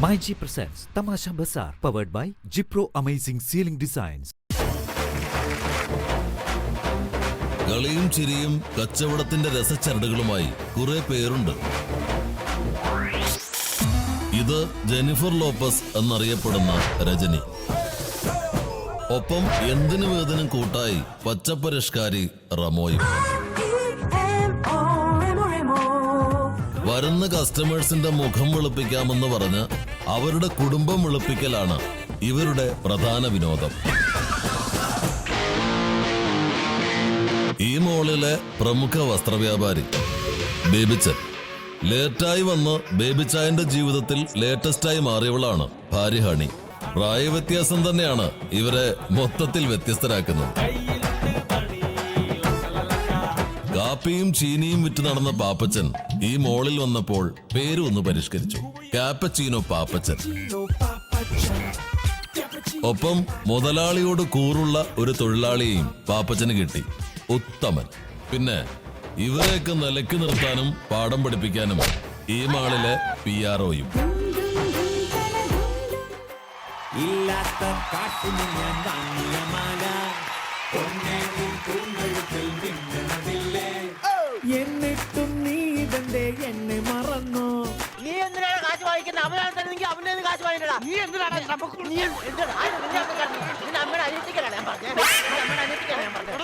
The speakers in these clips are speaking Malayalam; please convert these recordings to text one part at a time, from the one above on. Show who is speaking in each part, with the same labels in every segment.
Speaker 1: MyG presents Tamasha Bazaar, powered by Jipro Amazing Ceiling Designs.
Speaker 2: കളിയും ചിരിയും കച്ചവടത്തിന്റെ രസച്ചരടുകളുമായി കുറെ പേരുണ്ട്. ഇത് ജെനിഫർ ലോപ്പസ് എന്നറിയപ്പെടുന്ന രജനി. ഒപ്പം എന്തിനു വേദനും കൂട്ടായി പച്ചപ്പരിഷ്കാരി റമോയും. വരുന്ന കസ്റ്റമേഴ്സിന്റെ മുഖം വെളുപ്പിക്കാമെന്ന് പറഞ്ഞ് അവരുടെ കുടുംബം വെളുപ്പിക്കലാണ് ഇവരുടെ പ്രധാന വിനോദം. ഈ മോളിലെ പ്രമുഖ വസ്ത്രവ്യാപാരി ബേബിച്ചൻ. ലേറ്റായി വന്ന് ബേബിച്ചായന്റെ ജീവിതത്തിൽ ലേറ്റസ്റ്റായി മാറിയവളാണ് ഭാര്യ ഹണി. പ്രായവ്യത്യാസം തന്നെയാണ് ഇവരെ മൊത്തത്തിൽ വ്യത്യസ്തരാക്കുന്നത്. കാപ്പിയും ചീനിയും വിറ്റ് നടന്ന പാപ്പച്ചൻ ഈ മോളിൽ വന്നപ്പോൾ പേര് ഒന്ന് പരിഷ്കരിച്ചു, കാപ്പച്ചീനോ പാപ്പച്ചൻ. ഒപ്പം മുതലാളിയോട് കൂറുള്ള ഒരു തൊഴിലാളിയെയും പാപ്പച്ചന് കിട്ടി, ഉത്തമൻ. പിന്നെ ഇവരെയൊക്കെ നിലയ്ക്ക് നിർത്താനും പാഠം പഠിപ്പിക്കാനും ഈ മാളിലെ PROയും.
Speaker 3: ഇല്ലാത്ത കാട്ടിന് ഞാൻ വാങ്ങിയ മാല എന്നിട്ടും നീ ഇതെന്റെ എന്നെ മറന്നോ?
Speaker 4: നീ എന്തിനാണ് കാശ് വാങ്ങിക്കുന്നത്? അവനാണെങ്കിൽ അവന്റെ കാശ് വാങ്ങിക്കടാ. നീ എന്തിനാണ് അമ്മയുടെ അനിയത്തിക്കലാണ് ഞാൻ പറഞ്ഞത്. അമ്മയുടെ അനിയത്തിക്കാണ് ഞാൻ പറഞ്ഞത്.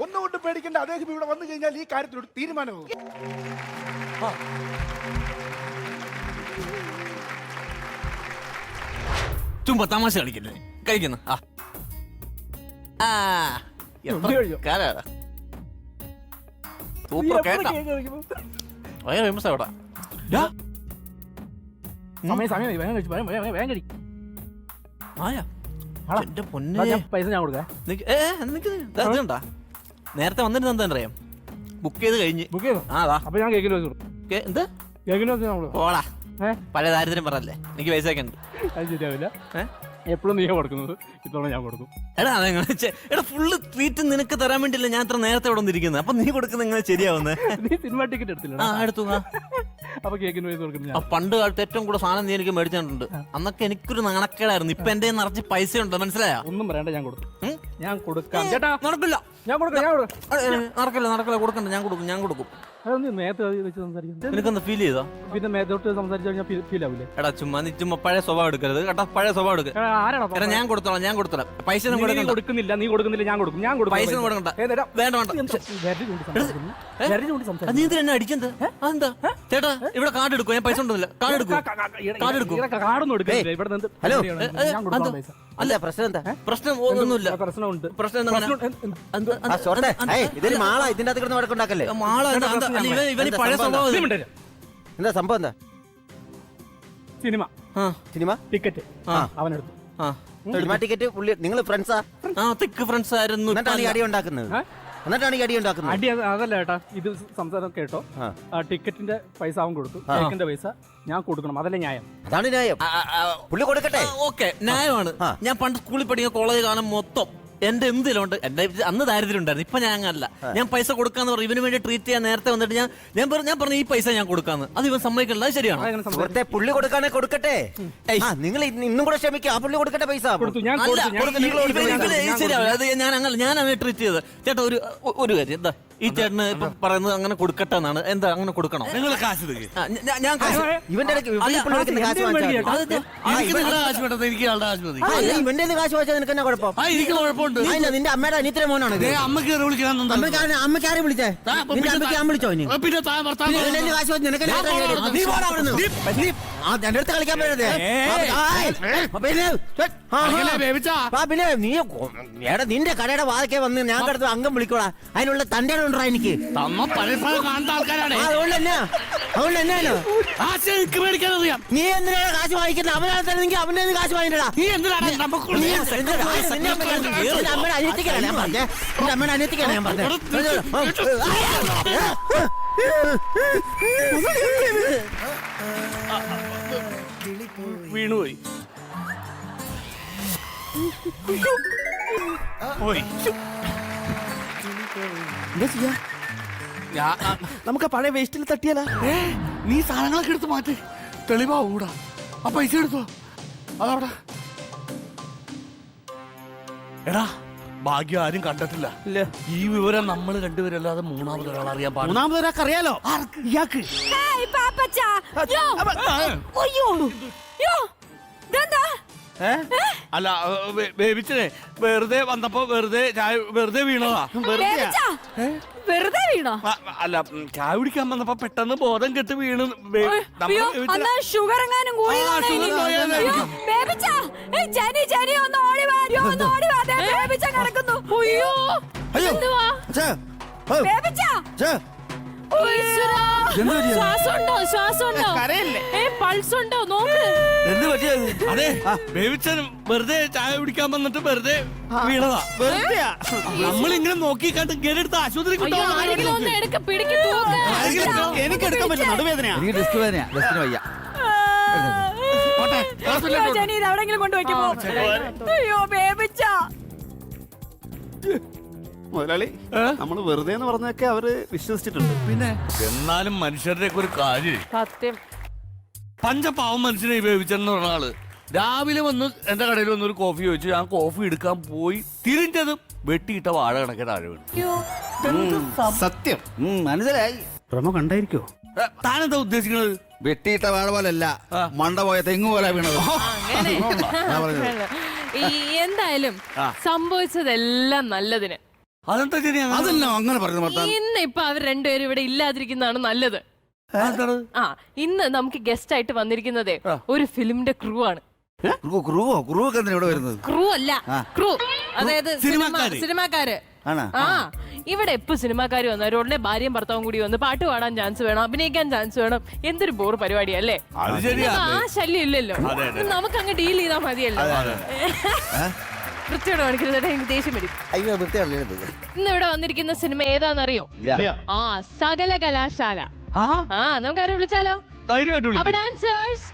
Speaker 5: ഒന്നുകൊണ്ട് പേടിക്കേണ്ട. അദ്ദേഹം ഇവിടെ വന്നു കഴിഞ്ഞാൽ ഈ കാര്യത്തിൽ ഒരു തീരുമാനവും.
Speaker 6: ചുമ്മാ തമാശ കളിക്കല്ലേ കഴിക്കുന്നു. സൂപ്പർ കേട്ടാ. ഭയങ്കര ഫേമസ് അവിടെ. എന്റെ പൊന്നെ,
Speaker 3: പൈസ ഞാൻ കൊടുക്കാം.
Speaker 6: നേരത്തെ വന്നിരുന്ന എന്താ അറിയാം, ബുക്ക് ചെയ്ത് കഴിഞ്ഞ്.
Speaker 3: ബുക്ക് ചെയ്തു? അപ്പൊ ഞാൻ കേക്കിന് വെച്ചു.
Speaker 6: എന്ത്
Speaker 3: കേക്കിന് വെച്ച്
Speaker 6: ഓടാ, പഴയ ദാരിദ്ര്യം പറഞ്ഞല്ലേ, എനിക്ക് പൈസ ഒക്കെ ഉണ്ട്.
Speaker 3: അത് ശരിയാവില്ല. എപ്പോഴും നീ കൊടുക്കുന്നത്, ഇത്തവണ ഞാൻ കൊടുക്കും.
Speaker 6: എടാ ഫുള്ള് ട്രീറ്റ് നിനക്ക് തരാൻ വേണ്ടിയില്ല ഞാൻ ഇത്ര നേരത്തെ ഇവിടെ വന്നിരിക്കുന്നത്. അപ്പൊ നീ കൊടുക്കുന്നത് എങ്ങനെ ശരിയാവുന്നത്?
Speaker 3: നീ സിനിമ ടിക്കറ്റ് എടുത്തില്ല?
Speaker 6: എടുത്തു.
Speaker 3: അപ്പൊ കേക്കിന് പൈസ കൊടുക്കുന്നത്
Speaker 6: പണ്ട് കാലത്ത് ഏറ്റവും കൂടുതൽ സാധനം നീ എനിക്ക് മേടിച്ചിട്ടുണ്ട്. അന്നൊക്കെ എനിക്കൊരു നാണക്കേടായിരുന്നു. ഇപ്പൊ എന്റെ നിറച്ച് പൈസ ഉണ്ട്, മനസ്സിലായോ?
Speaker 3: ഒന്നും പറയണ്ട, ഞാൻ കൊടുക്കും. ഞാൻ കൊടുക്കാം ചേട്ടാ.
Speaker 6: നടക്കില്ല,
Speaker 3: ഞാൻ കൊടുക്കാം.
Speaker 6: നടക്കില്ല, കൊടുക്കണ്ട. ഞാൻ കൊടുക്കും.
Speaker 3: നേരത്തെ വെച്ച് സംസാരിക്കാം.
Speaker 6: നിനക്കെന്താ ഫീൽ ചെയ്തോ?
Speaker 3: പിന്നെ മേത്തോട്ട് സംസാരിച്ചു കഴിഞ്ഞാൽ ഫീൽ ആവില്ലേ?
Speaker 6: എടാ നീ ചുമ്മാ പഴയ സ്വഭാവം എടുക്കരുത് കേട്ടോ. പഴയ സ്വഭാവം എടുക്കുക. ഞാൻ കൊടുത്തോളാം. പൈസ
Speaker 3: കൊടുക്കുന്നില്ല, നീ കൊടുക്കുന്നില്ല, ഞാൻ കൊടുക്കും.
Speaker 6: പൈസ കൊടുക്കണ്ട. വേണ്ട. നീ എന്തിനാ അടിക്കുന്നത്? അതെന്താ ചേട്ടാ? ഇവിടെ കാർഡ് എടുക്കും. ഞാൻ പൈസ ഉണ്ടല്ലോ. കാർഡ് എടുക്കും.
Speaker 3: കാർഡൊന്നും എടുക്കില്ല ഇവിടെ നിന്ന്.
Speaker 4: ഹലോ,
Speaker 6: അല്ല പ്രശ്നം എന്താ? പ്രശ്നം ഒന്നുമില്ല.
Speaker 3: പ്രശ്നമുണ്ട്.
Speaker 6: പ്രശ്നം
Speaker 4: ഇതൊരു മാള, ഇതിന്റെ അകത്ത് കിടന്ന് വഴക്കുണ്ടാക്കല്ലേ?
Speaker 6: മാള ഇവന് പഴയ സ്വഭാവം.
Speaker 4: എന്താ സംഭവം? എന്താ
Speaker 3: സിനിമ ടിക്കറ്റ് അവനെടുത്തു.
Speaker 4: സിനിമ ടിക്കറ്റ് നിങ്ങൾ ഫ്രണ്ട്സാ?
Speaker 6: തിക്ക് ഫ്രണ്ട്സ് ആയിരുന്നു.
Speaker 4: എന്നിട്ടാണ് ഈ അടി ഉണ്ടാക്കുന്നത്?
Speaker 3: അടി അതല്ല ചേട്ടാ, ഇത് സംസാരം കേട്ടോ. ടിക്കറ്റിന്റെ പൈസ അവൻ കൊടുത്തു, കേക്കിന്റെ പൈസ ഞാൻ കൊടുക്കണം. അതല്ലേ ന്യായം?
Speaker 4: അതാണ് ന്യായം. പുള്ളി കൊടുക്കട്ടെ.
Speaker 6: ഓക്കെ, ന്യായമാണ്. ഞാൻ പണ്ട് സ്കൂളിൽ പഠിക്കുന്ന കോളേജ് കാലം മൊത്തം എന്റെ എന്തിലുണ്ട്. എന്റെ അന്ന് ദാരിദ്ര്യം ഉണ്ടായിരുന്നു. ഇപ്പൊ ഞാൻ അങ്ങനല്ല. ഞാൻ പൈസ കൊടുക്കാന്ന് പറഞ്ഞു. ഇവന് വേണ്ടി ട്രീറ്റ് ചെയ്യാൻ നേരത്തെ വന്നിട്ട് ഞാൻ പറഞ്ഞു ഈ പൈസ ഞാൻ കൊടുക്കാന്ന്. അത് ഇവൻ സമ്മതിക്കണ്ട. അത് ശരിയാണ്.
Speaker 4: പുള്ളി കൊടുക്കാനെ കൊടുക്കട്ടെ. നിങ്ങൾ ഇന്നും കൂടെ ക്ഷമിക്കുക. ആ പുള്ളി കൊടുക്കട്ടെ പൈസ.
Speaker 6: ശരിയാവും. അത് ഞാൻ അവനെ ട്രീറ്റ് ചെയ്തത്. ചേട്ടാ ഒരു കാര്യം എന്താ, ഈ ചേട്ടന് ഇപ്പൊ പറയുന്നത് അങ്ങനെ കൊടുക്കട്ടെ എന്നാണ്. എന്താ അങ്ങനെ കൊടുക്കണം? നിങ്ങൾ കാശ് ഞാൻ
Speaker 4: ഇവന്റെ കാശ് വാങ്ങിച്ചാൽ നിനക്ക് എന്നാ കുഴപ്പം? നിന്റെ അമ്മയുടെ അനിയത്തിന്റെ മോനാണ്. അമ്മക്ക് ആരെ വിളിച്ചേ? നിന്റെ അമ്മയ്ക്ക് ഞാൻ വിളിച്ചോ? കാശ് വെച്ച് നിനക്ക് എന്റെ അടുത്ത് കളിക്കാൻ പറ്റരുത്. പിന്നെ നീ നിന്റെ കടയുടെ വാതൊക്കെ വന്ന് ഞാൻ കിടത്ത് അംഗം വിളിക്കോളാ. അതിനുള്ള തന്റെ ഉണ്ടോ എനിക്ക്? നീ എന്തിനാണ് കാശ് വാങ്ങിക്കുന്നത്? അവനാണ് തരുന്നെങ്കിൽ അവന്റെ കാശ് വാങ്ങിക്കടാ. അമ്മയുടെ അനിയത്തിക്കാണ് ഞാൻ പറഞ്ഞത്. എന്റെ അമ്മയുടെ അനിയത്തിക്കാണ് ഞാൻ പറഞ്ഞത്.
Speaker 6: വീണുപോയി.
Speaker 4: എന്താ ചെയ്യാ? നമുക്ക് പഴയ വേസ്റ്റിൽ തട്ടിയാലോ?
Speaker 7: നീ സാധനങ്ങളൊക്കെ എടുത്ത് മാറ്റി തെളിവാകൂടാ. ആ പൈസ എടുത്തോ, അതവിടെ. എടാ ഭാഗ്യം ആരും കണ്ടിട്ടില്ല. ഈ വിവരം നമ്മൾ രണ്ടുപേരല്ലാതെ മൂന്നാമത് ഒരാൾ അറിയാൻ പാടില്ല.
Speaker 4: മൂന്നാമത് ഒരാൾക്ക് അറിയാലോ? ഇയാൾക്ക്.
Speaker 7: അല്ല ബേബിച്ചനെ വെറുതെ വന്നപ്പോ വെറുതെ വീണതാ.
Speaker 8: വെറുതെ വീണോ?
Speaker 7: അല്ല ചായ കുടിക്കാൻ വന്നപ്പോ പെട്ടെന്ന് ബോധം കെട്ട് വീണ്.
Speaker 8: ഷുഗർ എങ്ങാനും
Speaker 7: അതെ ബേബിച്ചൻ വെറുതെ ചായ കുടിക്കാൻ വന്നിട്ട് വെറുതെ വീണതാ. നമ്മളിങ്ങനെ നോക്കി കണ്ട് ഇങ്ങനെ എടുത്ത് ആശുപത്രി
Speaker 4: എനിക്ക് എടുക്കാൻ പറ്റില്ല, നടുവേദനയാ. എനിക്ക് ഡിസ്ക് വേദനയാ, ഡിസ്കിന് വയ്യ.
Speaker 8: എവിടെങ്കിലും കൊണ്ടുവയ്ക്കുമോ? അയ്യോ ബേബിച്ച.
Speaker 9: മുതലാളി, നമ്മള് വെറുതെ എന്ന് പറഞ്ഞൊക്കെ അവര് വിശ്വസിച്ചിട്ടുണ്ട്.
Speaker 7: പിന്നെ എന്നാലും മനുഷ്യരുടെ ഒക്കെ ഒരു കാര്യം.
Speaker 8: സത്യം.
Speaker 7: പഞ്ചപാവം മനുഷ്യനെ ബേബിച്ചെന്ന് പറഞ്ഞ ആള് രാവിലെ വന്ന് എന്റെ കടയിൽ വന്ന് ഒരു കോഫി ചോദിച്ചു. ഞാൻ കോഫി എടുക്കാൻ പോയി തിരിഞ്ഞതും വെട്ടിയിട്ട വാഴ കണക്കെ താഴെ വീണു.
Speaker 9: സത്യം മനസ്സിലായി.
Speaker 4: പ്രമോ കണ്ടായിരിക്കോ?
Speaker 7: താനെന്താ ഉദ്ദേശിക്കുന്നത്?
Speaker 9: വെട്ടിയിട്ട വാഴ പോലല്ല, മണ്ട പോയ തെങ്ങ് പോലെ വീണത്.
Speaker 8: എന്തായാലും സംഭവിച്ചതെല്ലാം നല്ലതിന്.
Speaker 7: അതെന്താ ശരി?
Speaker 9: അതല്ല അങ്ങനെ പറഞ്ഞു.
Speaker 8: ഇന്ന് ഇപ്പൊ അവർ രണ്ടുപേരും ഇവിടെ ഇല്ലാതിരിക്കുന്നതാണ് നല്ലത്. ഇന്ന് നമുക്ക് ഗസ്റ്റ് ആയിട്ട് വന്നിരിക്കുന്നതേ ഒരു ഫിലിമിന്റെ ക്രൂ ആണ്.
Speaker 9: ഇവിടെ വരുന്നത്
Speaker 8: ക്രൂ അല്ല, ക്രൂ അതായത് സിനിമാക്കാര്. ഇവിടെ എപ്പോ സിനിമാക്കാര് വന്നാലും ഉടനെ ഭാര്യയും ഭർത്താവും കൂടി വന്ന് പാട്ട് പാടാൻ ചാൻസ് വേണം, അഭിനയിക്കാൻ ചാൻസ് വേണം. എന്തൊരു ബോർ പരിപാടിയല്ലേ? ആ ശല്യം ഇല്ലല്ലോ, നമുക്ക് അങ്ങ് ഡീൽ ചെയ്താൽ മതിയല്ലോ. വൃത്തിയോടെ കാണിക്കുന്നത് എനിക്ക് ദേഷ്യം വരും. ഇന്ന് ഇവിടെ വന്നിരിക്കുന്ന സിനിമ ഏതാണെന്നറിയോ? സകല കലാശാല. നമുക്ക് ആരെ വിളിച്ചാലോ? അപ്പൊ ഡാൻസേഴ്സ്.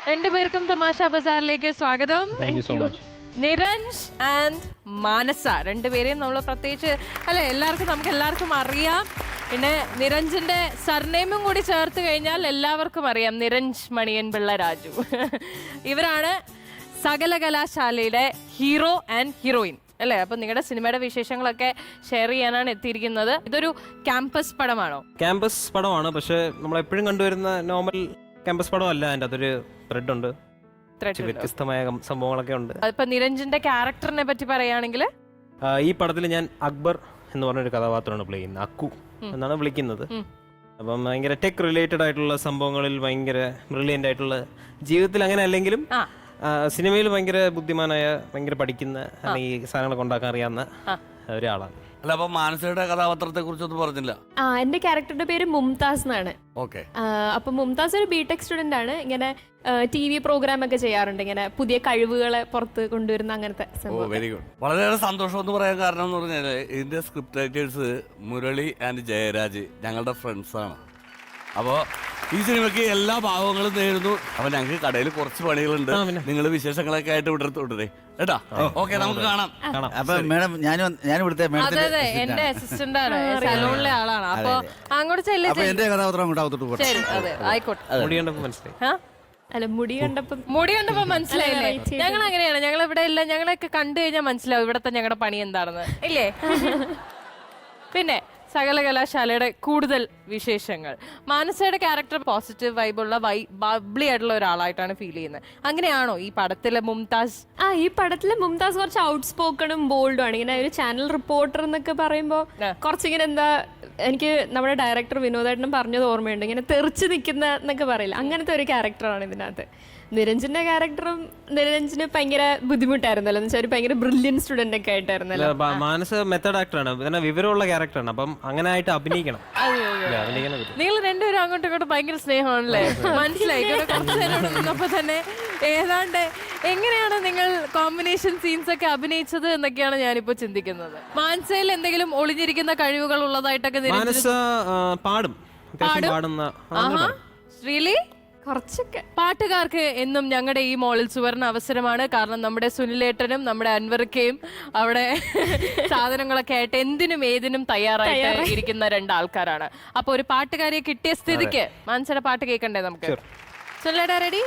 Speaker 8: രണ്ടുപേർക്കും തമാശ ബസാറിലേക്ക് സ്വാഗതം. നിരഞ്ജ് ആൻഡ് മാനസ രണ്ടുപേരെയും നമ്മൾ പ്രത്യേകിച്ച് അല്ലെ നമുക്ക് എല്ലാവർക്കും അറിയാം. പിന്നെ നിരഞ്ജിന്റെ സർനെയിമും കൂടി ചേർത്ത് കഴിഞ്ഞാൽ എല്ലാവർക്കും അറിയാം, നിരഞ്ജ് മണിയൻ പിള്ള രാജു. ഇവരാണ് സകല കലാശാലയുടെ ഹീറോ ആൻഡ് ഹീറോയിൻ അല്ലേ? അപ്പൊ നിങ്ങളുടെ സിനിമയുടെ വിശേഷങ്ങളൊക്കെ ഷെയർ ചെയ്യാനാണ് എത്തിയിരിക്കുന്നത്. ഇതൊരു ക്യാമ്പസ് പടമാണോ?
Speaker 10: ക്യാമ്പസ് പടമാണ്, പക്ഷെ നമ്മൾ എപ്പോഴും കണ്ടുവരുന്ന നോർമൽ ക്യാമ്പസ് പടം അല്ല. അതിൻ്റെ അതൊരു ത്രെഡ് ഉണ്ട്, വ്യത്യസ്തമായ സംഭവങ്ങളൊക്കെ ഉണ്ട്.
Speaker 8: ഇപ്പൊ നിരഞ്ജന്റെ ക്യാരക്ടറിനെ പറ്റി പറയുകയാണെങ്കിൽ
Speaker 10: ഈ പടത്തിൽ ഞാൻ അക്ബർ എന്ന് പറഞ്ഞൊരു കഥാപാത്രമാണ് പ്ലേ ചെയ്യുന്നത്. അക്കു എന്നാണ് വിളിക്കുന്നത്. അപ്പം ഭയങ്കര ടെക് റിലേറ്റഡ് ആയിട്ടുള്ള സംഭവങ്ങളിൽ ഭയങ്കര ബ്രില്യൻ്റ് ആയിട്ടുള്ള, ജീവിതത്തിൽ അങ്ങനെ അല്ലെങ്കിലും സിനിമയിൽ ഭയങ്കര ബുദ്ധിമാനായ, ഭയങ്കര പഠിക്കുന്ന, അല്ലെങ്കിൽ സാധനങ്ങളൊക്കെ ഉണ്ടാക്കാൻ അറിയാവുന്ന ഒരാളാണ്.
Speaker 7: അല്ല, അപ്പൊ മാനസയുടെ കഥാപാത്രത്തെ കുറിച്ചൊന്നും പറഞ്ഞില്ല.
Speaker 11: എന്റെ ക്യാരക്ടറുടെ പേര് മുംതാസ് എന്നാണ്. അപ്പൊ മുംതാസ് ഒരു ബിടെക് സ്റ്റുഡന്റ് ആണ്. ഇങ്ങനെ TV പ്രോഗ്രാം ഒക്കെ ചെയ്യാറുണ്ട്, ഇങ്ങനെ പുതിയ കഴിവുകളെ പുറത്ത് കൊണ്ടുവരുന്ന അങ്ങനത്തെ.
Speaker 7: Very good. വളരെയേറെ സന്തോഷം എന്ന് പറയാൻ കാരണം എന്ന് പറഞ്ഞാൽ ഇതിന്റെ script writers Murali and Jayaraj ഞങ്ങളുടെ ഫ്രണ്ട്സ് ആണ്. അപ്പോൾ ഈ സിനിമയ്ക്ക് എല്ലാ ഭാവങ്ങളും നേരുന്നു. അപ്പൊ ഞങ്ങൾക്ക് കടയിൽ കുറച്ച് പണികളുണ്ട്. നിങ്ങൾ വിശേഷങ്ങളൊക്കെ ആയിട്ട് ഇവിടെ തുടരെ. കേട്ടാ ഓക്കെ നമുക്ക് കാണാം.
Speaker 9: അപ്പൊ മേഡം ഞാൻ ഇവിടുത്തെ
Speaker 8: അതെ അതെ എന്റെ അസിസ്റ്റന്റ് ആണ്, സലൂണിലെ ആളാണ്. അപ്പൊ അങ്ങോട്ട് ചെല്ലേ.
Speaker 9: എന്റെ കഥാപാത്രം അങ്ങോട്ട് അകത്തോട്ട് പോകാം.
Speaker 8: ശരി, അതെ ആയിക്കോട്ടെ.
Speaker 10: മുടി കണ്ടപ്പോ മനസ്സിലായി.
Speaker 11: അല്ല മുടി കണ്ടപ്പം
Speaker 8: മനസ്സിലായില്ലേ? ഞങ്ങൾ അങ്ങനെയാണ്, ഞങ്ങൾ ഇവിടെ എല്ലാം ഞങ്ങളൊക്കെ കണ്ടു കഴിഞ്ഞാൽ മനസ്സിലാവും ഇവിടത്തെ ഞങ്ങളുടെ പണി എന്താണെന്ന് ഇല്ലേ? പിന്നെ സകല കലാശാലയുടെ കൂടുതൽ വിശേഷങ്ങൾ. മാനസയുടെ ക്യാരക്ടർ പോസിറ്റീവ് വൈബുള്ള ബബ്ലി ആയിട്ടുള്ള ഒരാളായിട്ടാണ് ഫീൽ ചെയ്യുന്നത്. അങ്ങനെയാണോ ഈ പടത്തിലെ മുംതാസ്?
Speaker 11: ഈ പടത്തിലെ മുംതാസ് കുറച്ച് ഔട്ട് സ്പോക്കണും ബോൾഡും ആണ്. ഇങ്ങനെ ഒരു ചാനൽ റിപ്പോർട്ടർ എന്നൊക്കെ പറയുമ്പോൾ കുറച്ചിങ്ങനെ എന്താ, എനിക്ക് നമ്മുടെ ഡയറക്ടർ വിനോദേട്ടനും പറഞ്ഞത് ഓർമ്മയുണ്ട്, ഇങ്ങനെ തെറിച്ച് നിൽക്കുന്ന എന്നൊക്കെ പറയില്ല, അങ്ങനത്തെ ഒരു ക്യാരക്ടറാണ് ഇതിനകത്ത്. നിരഞ്ജന്റെ ക്യാരക്ടറും നിരഞ്ജന് ഭയങ്കര ബുദ്ധിമുട്ടായിരുന്നല്ലോ, എന്ന് വെച്ചാൽ ഒരു ഭയങ്കര ബ്രില്യൻ സ്റ്റുഡന്റ് ഒക്കെ ആയിട്ടായിരുന്നല്ലോ.
Speaker 10: മാനസ മെത്തഡ് ആക്ടറാണ്, പിന്നെ വിവരമുള്ള ക്യാരക്ടറാണ്, അപ്പം അങ്ങനെ ആയിട്ട് അഭിനയിക്കണം.
Speaker 8: നിങ്ങൾ രണ്ടുപേരും അങ്ങോട്ടും ഇങ്ങോട്ടും ഭയങ്കര സ്നേഹമാണല്ലേ? മനസ്സിലായി കുറച്ചു നേരം നിന്നപ്പോ തന്നെ. ഏതാണ്ട് എങ്ങനെയാണ് നിങ്ങൾ കോമ്പിനേഷൻ സീൻസ് ഒക്കെ അഭിനയിച്ചത് എന്നൊക്കെയാണ് ഞാനിപ്പോ ചിന്തിക്കുന്നത്. മാനസയിൽ എന്തെങ്കിലും ഒളിഞ്ഞിരിക്കുന്ന കഴിവുകൾ ഉള്ളതായിട്ടൊക്കെ
Speaker 10: പാടും.
Speaker 8: ശ്രീലി
Speaker 11: കുറച്ചൊക്കെ.
Speaker 8: പാട്ടുകാർക്ക് എന്നും ഞങ്ങളുടെ ഈ മോളിൽ സുവർണ അവസരമാണ്. കാരണം നമ്മുടെ സുനിലേട്ടനും നമ്മുടെ അൻവർക്കയും അവിടെ സാധനങ്ങളൊക്കെ ആയിട്ട് എന്തിനും ഏതിനും തയ്യാറായിട്ട് ഇരിക്കുന്ന രണ്ടാൾക്കാരാണ്. അപ്പൊ ഒരു പാട്ടുകാരിയെ കിട്ടിയ സ്ഥിതിക്ക് മാനസയുടെ പാട്ട് കേൾക്കണ്ടേ നമുക്ക്? സുനിലേട്ടാ റെഡി?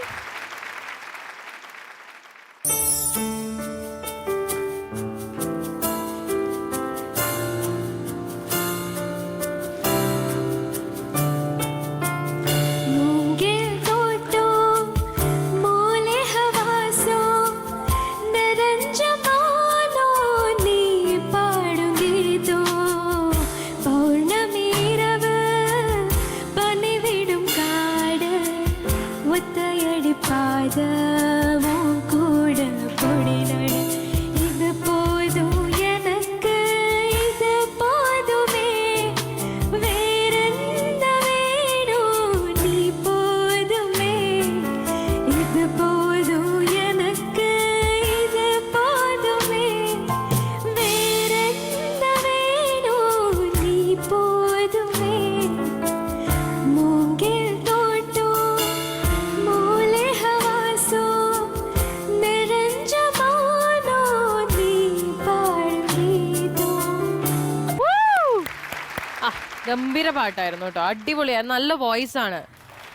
Speaker 8: ഗംഭീര പാട്ടായിരുന്നു കേട്ടോ, അടിപൊളിയാണ്, നല്ല വോയിസ് ആണ്.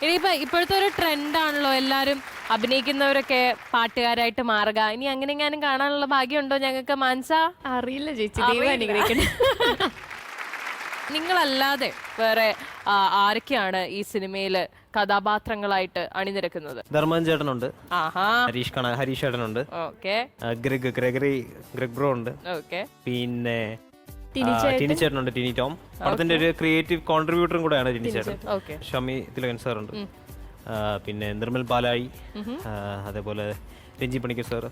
Speaker 8: ഇനിയിപ്പോ ഇപ്പോഴത്തെ ഒരു ട്രെൻഡാണല്ലോ എല്ലാരും അഭിനയിക്കുന്നവരൊക്കെ പാട്ടുകാരായിട്ട് മാറുക. ഇനി അങ്ങനെ എങ്ങാനും കാണാനുള്ള ഭാഗ്യമുണ്ടോ ഞങ്ങൾക്ക്? മാനസ
Speaker 11: അറിയില്ല ചേച്ചി, ദൈവം അനുഗ്രഹിക്കട്ടെ.
Speaker 8: നിങ്ങളല്ലാതെ വേറെ ആരൊക്കെയാണ് ഈ സിനിമയില് കഥാപാത്രങ്ങളായിട്ട് അണിനിരക്കുന്നത്?
Speaker 10: ധർമ്മൻ ചേട്ടനുണ്ട്, ഹരീഷ് ചേട്ടനുണ്ട്, ഗ്രെഗ് ബ്രോ ഉണ്ട്, പിന്നെ ടിനി ചേട്ടനുണ്ട്, ടിനി ടോം. പടത്തിന്റെ ഒരു ക്രിയേറ്റീവ് കോൺട്രിബ്യൂട്ടറും കൂടെയാണ് ടിനി ചേട്ടൻ. ഷമി തിലകൻ സാറുണ്ട്, പിന്നെ നിർമ്മൽ പാലായി, അതേപോലെ രഞ്ജി പണിക്കർ സാർ,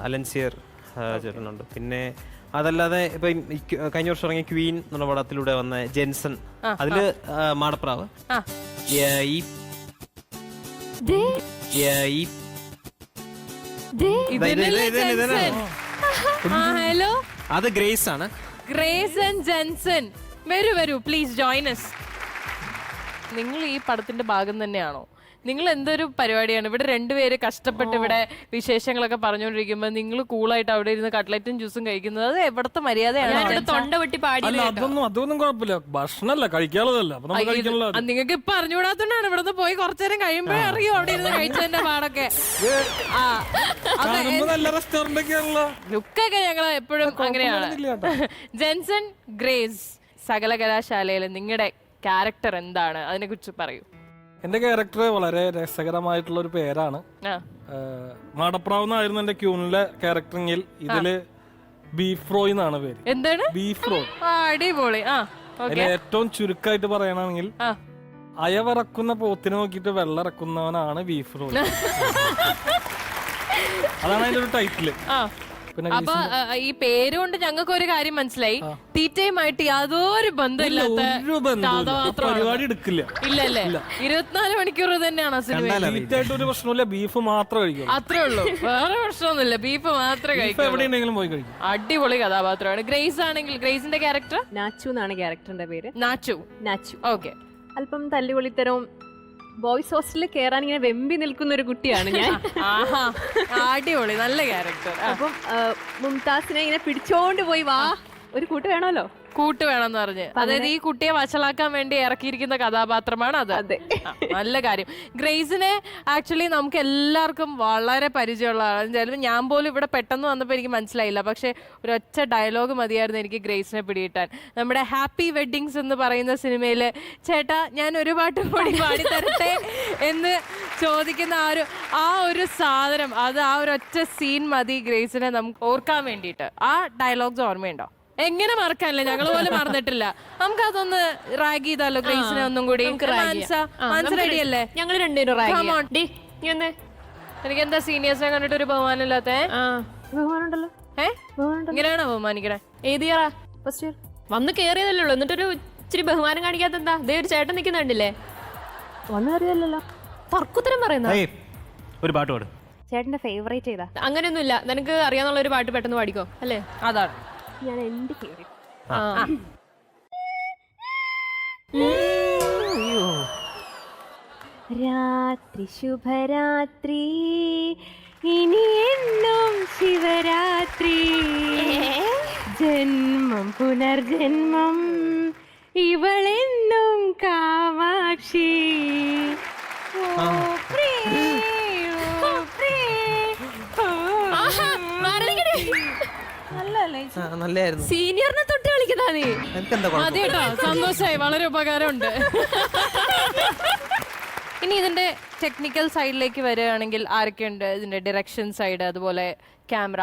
Speaker 10: അലൻസിയർ ചേട്ടനുണ്ട്. പിന്നെ അതല്ലാതെ ഇപ്പൊ കഴിഞ്ഞ വർഷം ഇറങ്ങിയ ക്വീൻ എന്നുള്ള പടത്തിലൂടെ വന്ന ജെൻസൺ, അതില് മാടപ്രാവ്.
Speaker 8: ഹലോ,
Speaker 10: അത് ഗ്രേസ് ആണ്.
Speaker 8: ഗ്രേസ് ആൻഡ് ജെൻസൺ, വരൂ പ്ലീസ് ജോയിൻ us. നിങ്ങൾ ഈ പടത്തിന്റെ ഭാഗം തന്നെയാണോ? നിങ്ങൾ എന്തൊരു പരിപാടിയാണ് ഇവിടെ രണ്ടുപേര് കഷ്ടപ്പെട്ട് ഇവിടെ വിശേഷങ്ങളൊക്കെ പറഞ്ഞുകൊണ്ടിരിക്കുമ്പോ നിങ്ങൾ കൂളായിട്ട് അവിടെ ഇരുന്ന് കട്ട്ലറ്റും ജ്യൂസും കഴിക്കുന്നത്? അത് എവിടത്തെ മര്യാദയാണ്?
Speaker 11: തൊണ്ട വെട്ടി പാടി.
Speaker 3: അതൊന്നും കുഴപ്പമില്ല, ഭക്ഷണമല്ല കഴിക്കാനുള്ളതല്ല.
Speaker 8: നിങ്ങൾക്ക് ഇപ്പൊ അറിഞ്ഞുകൂടാത്തോണ്ടാണ്. ഇവിടുന്ന് പോയി കുറച്ചേരം കഴിയുമ്പോഴേ അറിയും അവിടെ ഇരുന്ന് കഴിച്ചതിന്റെ പാടൊക്കെ. ലുക്കൊക്കെ ഞങ്ങൾ എപ്പോഴും അങ്ങനെയാണ്. ജെൻസൺ, ഗ്രേസ്, സകല കലാശാലയില് നിങ്ങളുടെ ക്യാരക്ടർ എന്താണ്? അതിനെ കുറിച്ച് പറയൂ.
Speaker 3: എന്റെ ക്യാരക്ടർ വളരെ രസകരമായിട്ടുള്ള ഒരു പേരാണ്. മാടപ്രാവ് എന്നായിരുന്നു എന്റെ ക്യൂണിലെ ക്യാരക്ടറെങ്കിൽ ഇതില് ബീഫ് റോയ് എന്നാണ് പേര്.
Speaker 8: എന്താണ്?
Speaker 3: ബീഫ് റോയ്.
Speaker 8: അടിപൊളി.
Speaker 3: ഏറ്റവും ചുരുക്കമായിട്ട് പറയണമെങ്കിൽ അയവിറക്കുന്ന പോത്തിനെ നോക്കിയിട്ട് വെള്ളമിറക്കുന്നവനാണ് ബീഫ് റോയ്. അതാണ് അതിന്റെ ഒരു ടൈറ്റില്.
Speaker 8: അപ്പൊ ഈ പേര് കൊണ്ട് ഞങ്ങൾക്ക് ഒരു കാര്യം മനസ്സിലായി, തീറ്റയുമായിട്ട് യാതൊരു ബന്ധമില്ലാത്ത
Speaker 3: പരിപാടി എടുക്കില്ല.
Speaker 8: ഇല്ലല്ലേ? 24 മണിക്കൂർ തന്നെയാണോ സിനിമ?
Speaker 3: ഒരു പ്രശ്നമില്ല, ബീഫ് മാത്രം കഴിക്കും,
Speaker 8: അത്രേ ഉള്ളൂ, വേറെ പ്രശ്നമൊന്നുമില്ല, ബീഫ് മാത്രമേ കഴിക്കും.
Speaker 3: എവിടെയെങ്കിലും പോയി കഴിക്കും.
Speaker 8: അടിപൊളി കഥാപാത്രമാണ്. ഗ്രേസ് ആണെങ്കിൽ, ഗ്രേസിന്റെ ക്യാരക്ടർ
Speaker 12: നാച്ചു എന്നാണ് ക്യാരക്ടറിന്റെ പേര്.
Speaker 8: നാച്ചു.
Speaker 12: നാച്ചു.
Speaker 8: ഓക്കെ.
Speaker 12: അല്പം തല്ലുകൊളിത്തരവും
Speaker 11: ബോയ്സ് ഹോസ്റ്റലിൽ കയറാൻ ഇങ്ങനെ വെമ്പി നിൽക്കുന്ന ഒരു കുട്ടിയാണ് ഞാൻ.
Speaker 8: ആഹാ, അടിപൊളി, നല്ല ക്യാരക്ടർ.
Speaker 11: അപ്പം മുംതാസിനെ ഇങ്ങനെ പിടിച്ചോണ്ട് പോയി വാ, ഒരു കൂട്ട് വേണമല്ലോ.
Speaker 8: കൂട്ട് വേണമെന്ന് പറഞ്ഞ്, അതായത് ഈ കുട്ടിയെ വഷളാക്കാൻ വേണ്ടി ഇറക്കിയിരിക്കുന്ന കഥാപാത്രമാണ് അത്.
Speaker 11: അതെ,
Speaker 8: നല്ല കാര്യം. ഗ്രേസിനെ ആക്ച്വലി നമുക്ക് എല്ലാവർക്കും വളരെ പരിചയമുള്ള ആളാണ്. ചിലപ്പോൾ ഞാൻ പോലും ഇവിടെ പെട്ടെന്ന് വന്നപ്പോൾ എനിക്ക് മനസ്സിലായില്ല, പക്ഷെ ഒരൊറ്റ ഡയലോഗ് മതിയായിരുന്നു എനിക്ക് ഗ്രേസിനെ പിടികിട്ടാൻ. നമ്മുടെ ഹാപ്പി വെഡ്ഡിങ്സ് എന്ന് പറയുന്ന സിനിമയിൽ ചേട്ടാ ഞാൻ ഒരു പാട്ട് കൂടി പാടിത്തരട്ടെ എന്ന് ചോദിക്കുന്ന ആ ഒരു സാധനം, അത് ആ ഒരു ഒറ്റ സീൻ മതി ഗ്രേസിനെ നമുക്ക് ഓർക്കാൻ വേണ്ടിയിട്ട്. ആ ഡയലോഗ്സ് ഓർമ്മയുണ്ടോ? എങ്ങനെ മറക്കാനല്ലേ, ഞങ്ങൾ പോലും മറന്നിട്ടില്ല. നമുക്കതൊന്ന് റാഗ് ചെയ്താലോ ഗ്രേസിനെ ഒന്നും കൂടി. റെഡിയല്ലേ?
Speaker 11: ഞങ്ങൾ രണ്ടുപേരും
Speaker 8: എനിക്ക് എന്താ സീനിയേഴ്സിനെ കണ്ടിട്ട് ഒരു ബഹുമാനം ഇല്ലാത്ത?
Speaker 11: ബഹുമാനുണ്ടല്ലോ.
Speaker 8: ഇങ്ങനെയാണോ ബഹുമാനിക്കണേ?
Speaker 11: ഏത് ഇയറാ? First year. വന്ന് കേറിയതല്ലേ ഉള്ളൂ, എന്നിട്ടൊരു ഇച്ചിരി ബഹുമാനം കാണിക്കാത്ത എന്താ? ദേ ഒരു ചേട്ടൻ നിൽക്കുന്നുണ്ടല്ലേ, വന്ന് കയറിയതല്ലോ. തർക്കുത്തരം പറയുന്ന
Speaker 10: ഒരു പാട്ട് പാടും.
Speaker 11: ചേട്ടന്റെ ഫേവറേറ്റ് ചെയ്താ? അങ്ങനെയൊന്നുമില്ല, നിനക്ക് അറിയാന്നുള്ള ഒരു പാട്ട് പെട്ടെന്ന് പാടിക്കോ. അല്ലേ?
Speaker 8: അതാണ്
Speaker 11: ഞാൻ എന്റെ ഫേവറേറ്റ്. രാത്രി ശുഭരാത്രി, ഇനി എന്നും ശിവരാത്രി, ജന്മം പുനർജന്മം, ഇവളെന്നും കാമാക്ഷി.
Speaker 10: നല്ലായിരുന്നു.
Speaker 8: സീനിയറിനെ തൊട്ട് കളിക്കുന്നതാ നീ. അതെ കേട്ടോ, സന്തോഷമായി, വളരെ ഉപകാരമുണ്ട്. ഇനി ഇതിന്റെ ടെക്നിക്കൽ സൈഡിലേക്ക് വരികയാണെങ്കിൽ ആരൊക്കെയുണ്ട്? ഇതിന്റെ ഡയറക്ഷൻ സൈഡ്, അതുപോലെ ക്യാമറ.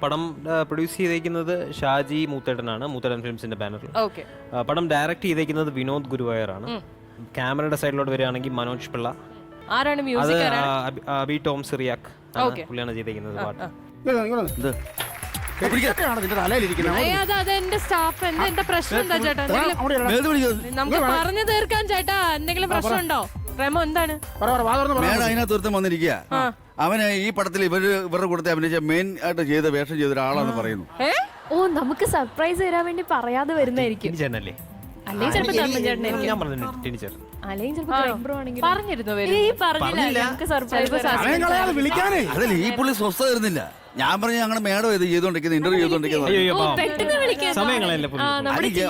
Speaker 10: പടം പ്രൊഡ്യൂസ് ചെയ്തേക്കുന്നത് ഷാജി മൂത്തേട്ടനാണ്, മൂത്തേട്ടൻ ഫിലിംസിന്റെ ബാനറിൽ.
Speaker 8: ഓക്കെ.
Speaker 10: പടം ഡയറക്ട് ചെയ്തേക്കുന്നത് വിനോദ് ഗുരുവായൂരാണ്. ക്യാമറയുടെ സൈഡിലോട്ട് വരികയാണെങ്കിൽ മനോജ് പിള്ള.
Speaker 8: ആരാണ്
Speaker 10: അത്
Speaker 8: മ്യൂസിക്?
Speaker 10: അബി ടോം സിറിയാക്ക് പുള്ളിയാണ് ചെയ്തേക്കുന്നത് പാട്ട്.
Speaker 8: അതെന്റെ സ്റ്റാഫ്. എന്റെ പ്രശ്നം എന്താ ചേട്ടാ? നമുക്ക് പറഞ്ഞു തീർക്കാൻ ചേട്ടാ, എന്തെങ്കിലും പ്രശ്നമുണ്ടോ? റെമോ എന്താണ്?
Speaker 9: അതിനകത്ത് വന്നിരിക്കുക. അവന് ഈ പടത്തിൽ ഇവരുടെ കൂട്ടത്തിൽ അഭിനയിച്ച മെയിൻ ആയിട്ട് ചെയ്ത വേഷം ചെയ്ത ഒരാളാന്ന് പറയുന്നു.
Speaker 11: ഓ, നമുക്ക് സർപ്രൈസ് തരാൻ വേണ്ടി പറയാതെ വരുന്നതായിരിക്കും.
Speaker 10: ചേട്ടനല്ലേ?
Speaker 11: അല്ലെങ്കിൽ ചിലപ്പോ ചേട്ടനായിരിക്കും.
Speaker 10: ഞാൻ പറഞ്ഞു ചേട്ടൻ.
Speaker 11: അല്ലെങ്കിൽ ചിലപ്പോ
Speaker 8: പറഞ്ഞിരുന്നു.
Speaker 9: അതല്ല, ഈ പുള്ളി സ്വസ്ഥ തരുന്നില്ല. ഞാൻ പറഞ്ഞു ഞങ്ങളുടെ മേഡം ഇത് ചെയ്തോണ്ടിരിക്കുന്നത്, ഇന്റർവ്യൂ ചെയ്തോണ്ടിരിക്കുന്നത്.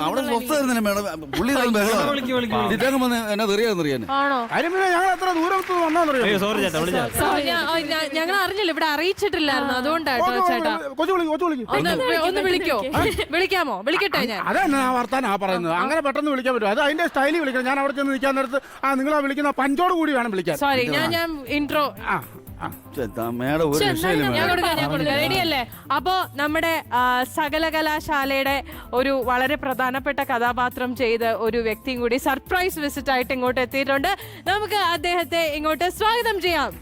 Speaker 9: അവിടെ സ്വസ്ഥ തരുന്നില്ല മേഡം. പുള്ളി ഇദ്ദേഹം വന്ന് എന്നെ തെറിയാന്നറിയാൻ.
Speaker 8: ഞങ്ങൾ അറിഞ്ഞില്ല, ഇവിടെ അറിയിച്ചിട്ടില്ലായിരുന്നു, അതുകൊണ്ടാട്ടോ ചേട്ടാ. ഒന്ന് വിളിക്കോ? വിളിക്കാമോ? വിളിക്കട്ടെ ഞാൻ.
Speaker 5: അതെന്നാ വർത്താനാ പറയുന്നത്? അങ്ങനെ പെട്ടെന്ന് വിളിക്കാൻ പറ്റും? അത് അതിന്റെ സ്റ്റൈലിൽ വിളിക്കണം. ഞാൻ അവിടെ ചെന്ന് നിൽക്കാൻ നേരത്ത് നിങ്ങളാ വിളിക്കുന്ന പഞ്ചോട് കൂടി വേണം വിളിക്കാൻ.
Speaker 8: സോറി, ഞാൻ ഇൻട്രോ. റെഡിയല്ലേ? അപ്പോ നമ്മുടെ സകല കലാശാലയുടെ ഒരു വളരെ പ്രധാനപ്പെട്ട കഥാപാത്രം ചെയ്ത ഒരു വ്യക്തിയും കൂടി സർപ്രൈസ് വിസിറ്റ് ആയിട്ട് ഇങ്ങോട്ട് എത്തിയിട്ടുണ്ട്. നമുക്ക് അദ്ദേഹത്തെ ഇങ്ങോട്ട് സ്വാഗതം ചെയ്യാം.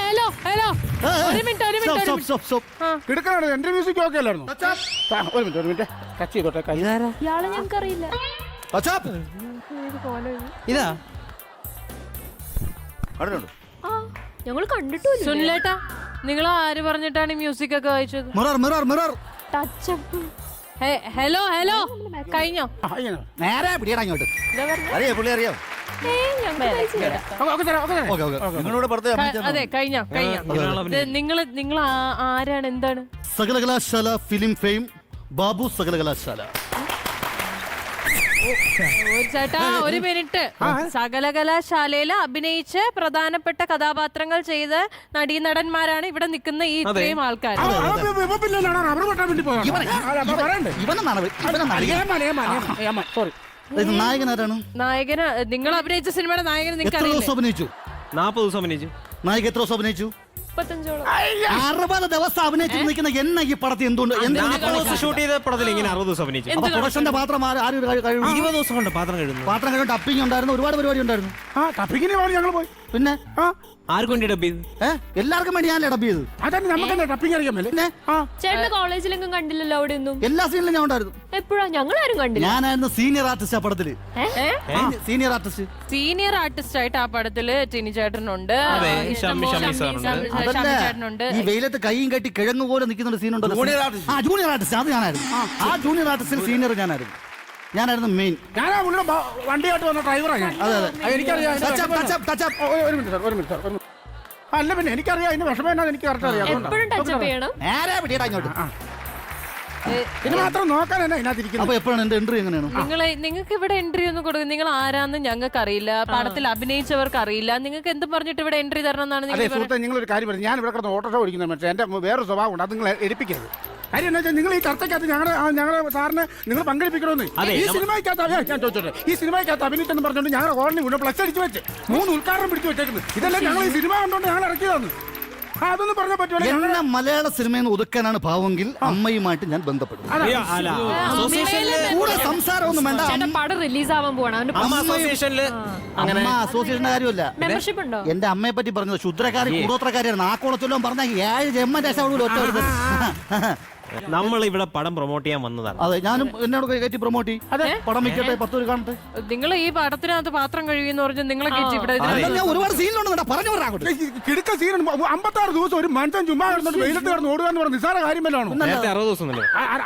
Speaker 8: ഹലോ ഹലോ, ഒരു മിനിറ്റ്.
Speaker 5: എന്റെ മ്യൂസിക് ഓക്കെ അല്ലായിരുന്നു? ഒരു മിനിറ്റ് ടച്ച് ചെയ്തോട്ടെ.
Speaker 11: ഇയാളെ ഞങ്ങൾക്കറിയില്ല.
Speaker 10: ഇതാ
Speaker 11: ഞങ്ങൾ കണ്ടിട്ടില്ല.
Speaker 8: സുനിലേട്ടാ, നിങ്ങൾ ആര് പറഞ്ഞിട്ടാണ് മ്യൂസിക് ഒക്കെ വായിച്ചത്? ഹലോ ഹലോ, കഴിഞ്ഞോ?
Speaker 9: നേരെ പിടിയടാ ഇങ്ങോട്ട്. അറിയാം, പുള്ളി അറിയാം.
Speaker 8: അതെ, കഴിഞ്ഞോ? നിങ്ങൾ ആരാണ്? എന്താണ്?
Speaker 9: സകലകലാശാല ഫിലിം ഫെയിം ബാബു സകലകലാശാല.
Speaker 8: ചേട്ടാ ഒരു മിനിറ്റ്. സകലകലാശാലയില് അഭിനയിച്ച് പ്രധാനപ്പെട്ട കഥാപാത്രങ്ങൾ ചെയ്ത നടീനടന്മാരാണ് ഇവിടെ നിൽക്കുന്ന ഈ ഇത്രയും ആൾക്കാർ.
Speaker 9: നായകനാരാണ്?
Speaker 8: നായകന് നിങ്ങൾ അഭിനയിച്ച സിനിമയുടെ നായകന് നിങ്ങൾക്ക് അറിയില്ലേ?
Speaker 10: 40 ദിവസം അഭിനയിച്ചു.
Speaker 9: നായിക എത്ര ദിവസം അഭിനയിച്ചു?
Speaker 11: 60
Speaker 9: ദിവസം അഭിനയിച്ചു നിൽക്കുന്ന എന്നെ ഈ പടത്തിൽ എന്തുകൊണ്ട്
Speaker 10: ഷൂട്ട് ചെയ്ത പടത്തിൽ ഇങ്ങനെ 60 ദിവസം അഭിനയിച്ചു.
Speaker 9: പ്രൊഡക്ഷന്റെ പാത്രം
Speaker 10: 20 ദിവസം കൊണ്ട് പാത്രം കഴുകുന്നു.
Speaker 9: പാത്രം കഴുകും, ടപ്പിംഗ് ഉണ്ടായിരുന്നു, ഒരുപാട് പരിപാടി ഉണ്ടായിരുന്നു.
Speaker 5: ടപ്പിങ്ങിന് ഞങ്ങൾ പോയി.
Speaker 9: പിന്നെ
Speaker 10: ആർക്ക് വേണ്ടി ഡബ് ചെയ്ത്?
Speaker 9: എല്ലാവർക്കും വേണ്ടി ഞാൻ ഡബ് ചെയ്തു.
Speaker 5: അതന്നെ നമുക്ക് ഡബിങ് അറിയാമല്ലേ?
Speaker 11: ചേട്ടന് കോളേജിലെങ്കിലും കണ്ടില്ലല്ലോ അവിടെ ഒന്നും.
Speaker 9: എല്ലാ സീനിലും ഞാൻ ഉണ്ടായിരുന്നു.
Speaker 11: എപ്പോഴാ? ഞങ്ങളാരും കണ്ടില്ല.
Speaker 9: ഞാനായിരുന്നു സീനിയർ ആർട്ടിസ്റ്റ് ആ പടത്തില്. Senior artist.
Speaker 8: സീനിയർ ആർട്ടിസ്റ്റ് ആയിട്ട് ആ പടത്തില് ടിനി ചേട്ടനുണ്ട്,
Speaker 10: ഷമ്മി
Speaker 8: ചേട്ടനുണ്ട്.
Speaker 9: ഈ വെയിലത്ത് കൈയും കെട്ടി കിഴങ്ങ് പോലെ നിൽക്കുന്ന സീനുണ്ടല്ലോ. ജൂനിയർ ആർട്ടിസ്റ്റ് അത് ഞാനായിരുന്നു. ആ ജൂനിയർ ആർട്ടിസ്റ്റിൽ സീനിയർ ഞാനായിരുന്നു മെയിൻ.
Speaker 5: ഞാനാ വണ്ടിയായിട്ട് വന്ന ഡ്രൈവറാണ് ഞാൻ.
Speaker 9: അതെ അതെ
Speaker 5: എനിക്കറിയാം. ഒരു മിനിറ്റ് സാർ, ഒരു മിനിറ്റ്. അല്ല പിന്നെ എനിക്കറിയാം അതിന്റെ വിഷമം എന്നാ എനിക്ക് കറക്റ്റ് അറിയാം.
Speaker 11: എപ്പോഴും ടച്ചപ്പ് ചെയ്യണം.
Speaker 9: നേരെ പിടിയടാ ഇങ്ങോട്ട്.
Speaker 5: ഇത് മാത്രം നോക്കാൻ തന്നെ ഇതിനകത്തിരിക്കുന്നത്.
Speaker 9: അപ്പൊ എപ്പോഴാണ് എന്റെ എൻട്രി എങ്ങനെയാണ്?
Speaker 8: നിങ്ങൾക്ക് ഇവിടെ എൻട്രി ഒന്നും കൊടുക്കും. നിങ്ങൾ ആരാന്ന് ഞങ്ങൾക്ക് അറിയില്ല, പടത്തിൽ അഭിനയിച്ചവർക്ക് അറിയില്ല. നിങ്ങൾക്ക് എന്ത് പറഞ്ഞിട്ട് ഇവിടെ എൻട്രി തരണം എന്നാണ്
Speaker 5: അതെ സുഹൃത്തെ, നിങ്ങളൊരു കാര്യം പറഞ്ഞു. ഞാൻ ഇവിടെ കിടന്ന് ഓട്ടോ ഓടിക്കുന്ന മനുഷ്യൻ. എന്റെ വേറൊരു സ്വഭാവം ഉണ്ട്, അത് നിങ്ങൾ എടുപ്പിക്കരുത്. കാര്യം എന്താ വെച്ചാൽ നിങ്ങൾ ഈ ചർച്ചയ്ക്കകത്ത് ഞങ്ങളുടെ സാറിന് നിങ്ങൾ പങ്കെടുപ്പിക്കണമെന്ന്. ഈ സിനിമയ്ക്കകത്ത് അഭിനയിച്ചെന്ന് പറഞ്ഞുകൊണ്ട് ഞങ്ങളുടെ കോളനി മുന്നേ ഫ്ലക്സ് അടിച്ചു വെച്ച് 3 ഉദ്ഘാടനം പിടിച്ചു വെച്ചേക്കുന്നത്. ഇതെല്ലാം ഞങ്ങൾ ഈ സിനിമ കണ്ടോണ്ട് ഞങ്ങൾ ഇറക്കിയതാണ്. അതൊന്നും പറഞ്ഞാൽ പറ്റുമല്ലോ.
Speaker 9: എന്നെ മലയാള സിനിമയിൽ നിന്ന് ഒതുക്കാനാണ് ഭാവമെങ്കിൽ അമ്മയുമായിട്ട് ഞാൻ ബന്ധപ്പെടും. കൂടെ സംസാരമൊന്നും വേണ്ട.
Speaker 11: പടം റിലീസ് ആവാൻ പോവാണ്.
Speaker 9: അമ്മ അസോസിയേഷന്റെ കാര്യമല്ല.
Speaker 11: മെമ്പർഷിപ്പ് ഉണ്ടോ?
Speaker 9: എന്റെ അമ്മയെ പറ്റി പറഞ്ഞത് ശുദ്രക്കാരി കൂടോത്രക്കാരിയാണ്. ആ കോളത്തിലും പറഞ്ഞ 7 ജന്മദേശം ഒറ്റ.
Speaker 10: നമ്മൾ ഇവിടെ പടം പ്രൊമോട്ട് ചെയ്യാൻ വന്നതാണ്.
Speaker 9: അതെ, ഞാനും എന്നോട് കയറ്റി പ്രൊമോട്ട് ചെയ്യും. അതെ, പടം വെക്കട്ടെ, 10 രൂപ കാണട്ടെ.
Speaker 8: നിങ്ങൾ ഈ പടത്തിനകത്ത് പാത്രം കഴിയുന്ന പറഞ്ഞ് നിങ്ങളെ ഇവിടെ
Speaker 9: ഞാൻ ഒരുപാട് സീനിലുണ്ട്. പറഞ്ഞു
Speaker 5: കിടക്ക സീൻ 56 ദിവസം ഒരു മനുഷ്യൻ ചുമ്മാ വെയിലത്ത് കിടന്ന് ഓടുക എന്ന് പറഞ്ഞ നിസ്സാര കാര്യമല്ലോ.
Speaker 10: 60 ദിവസം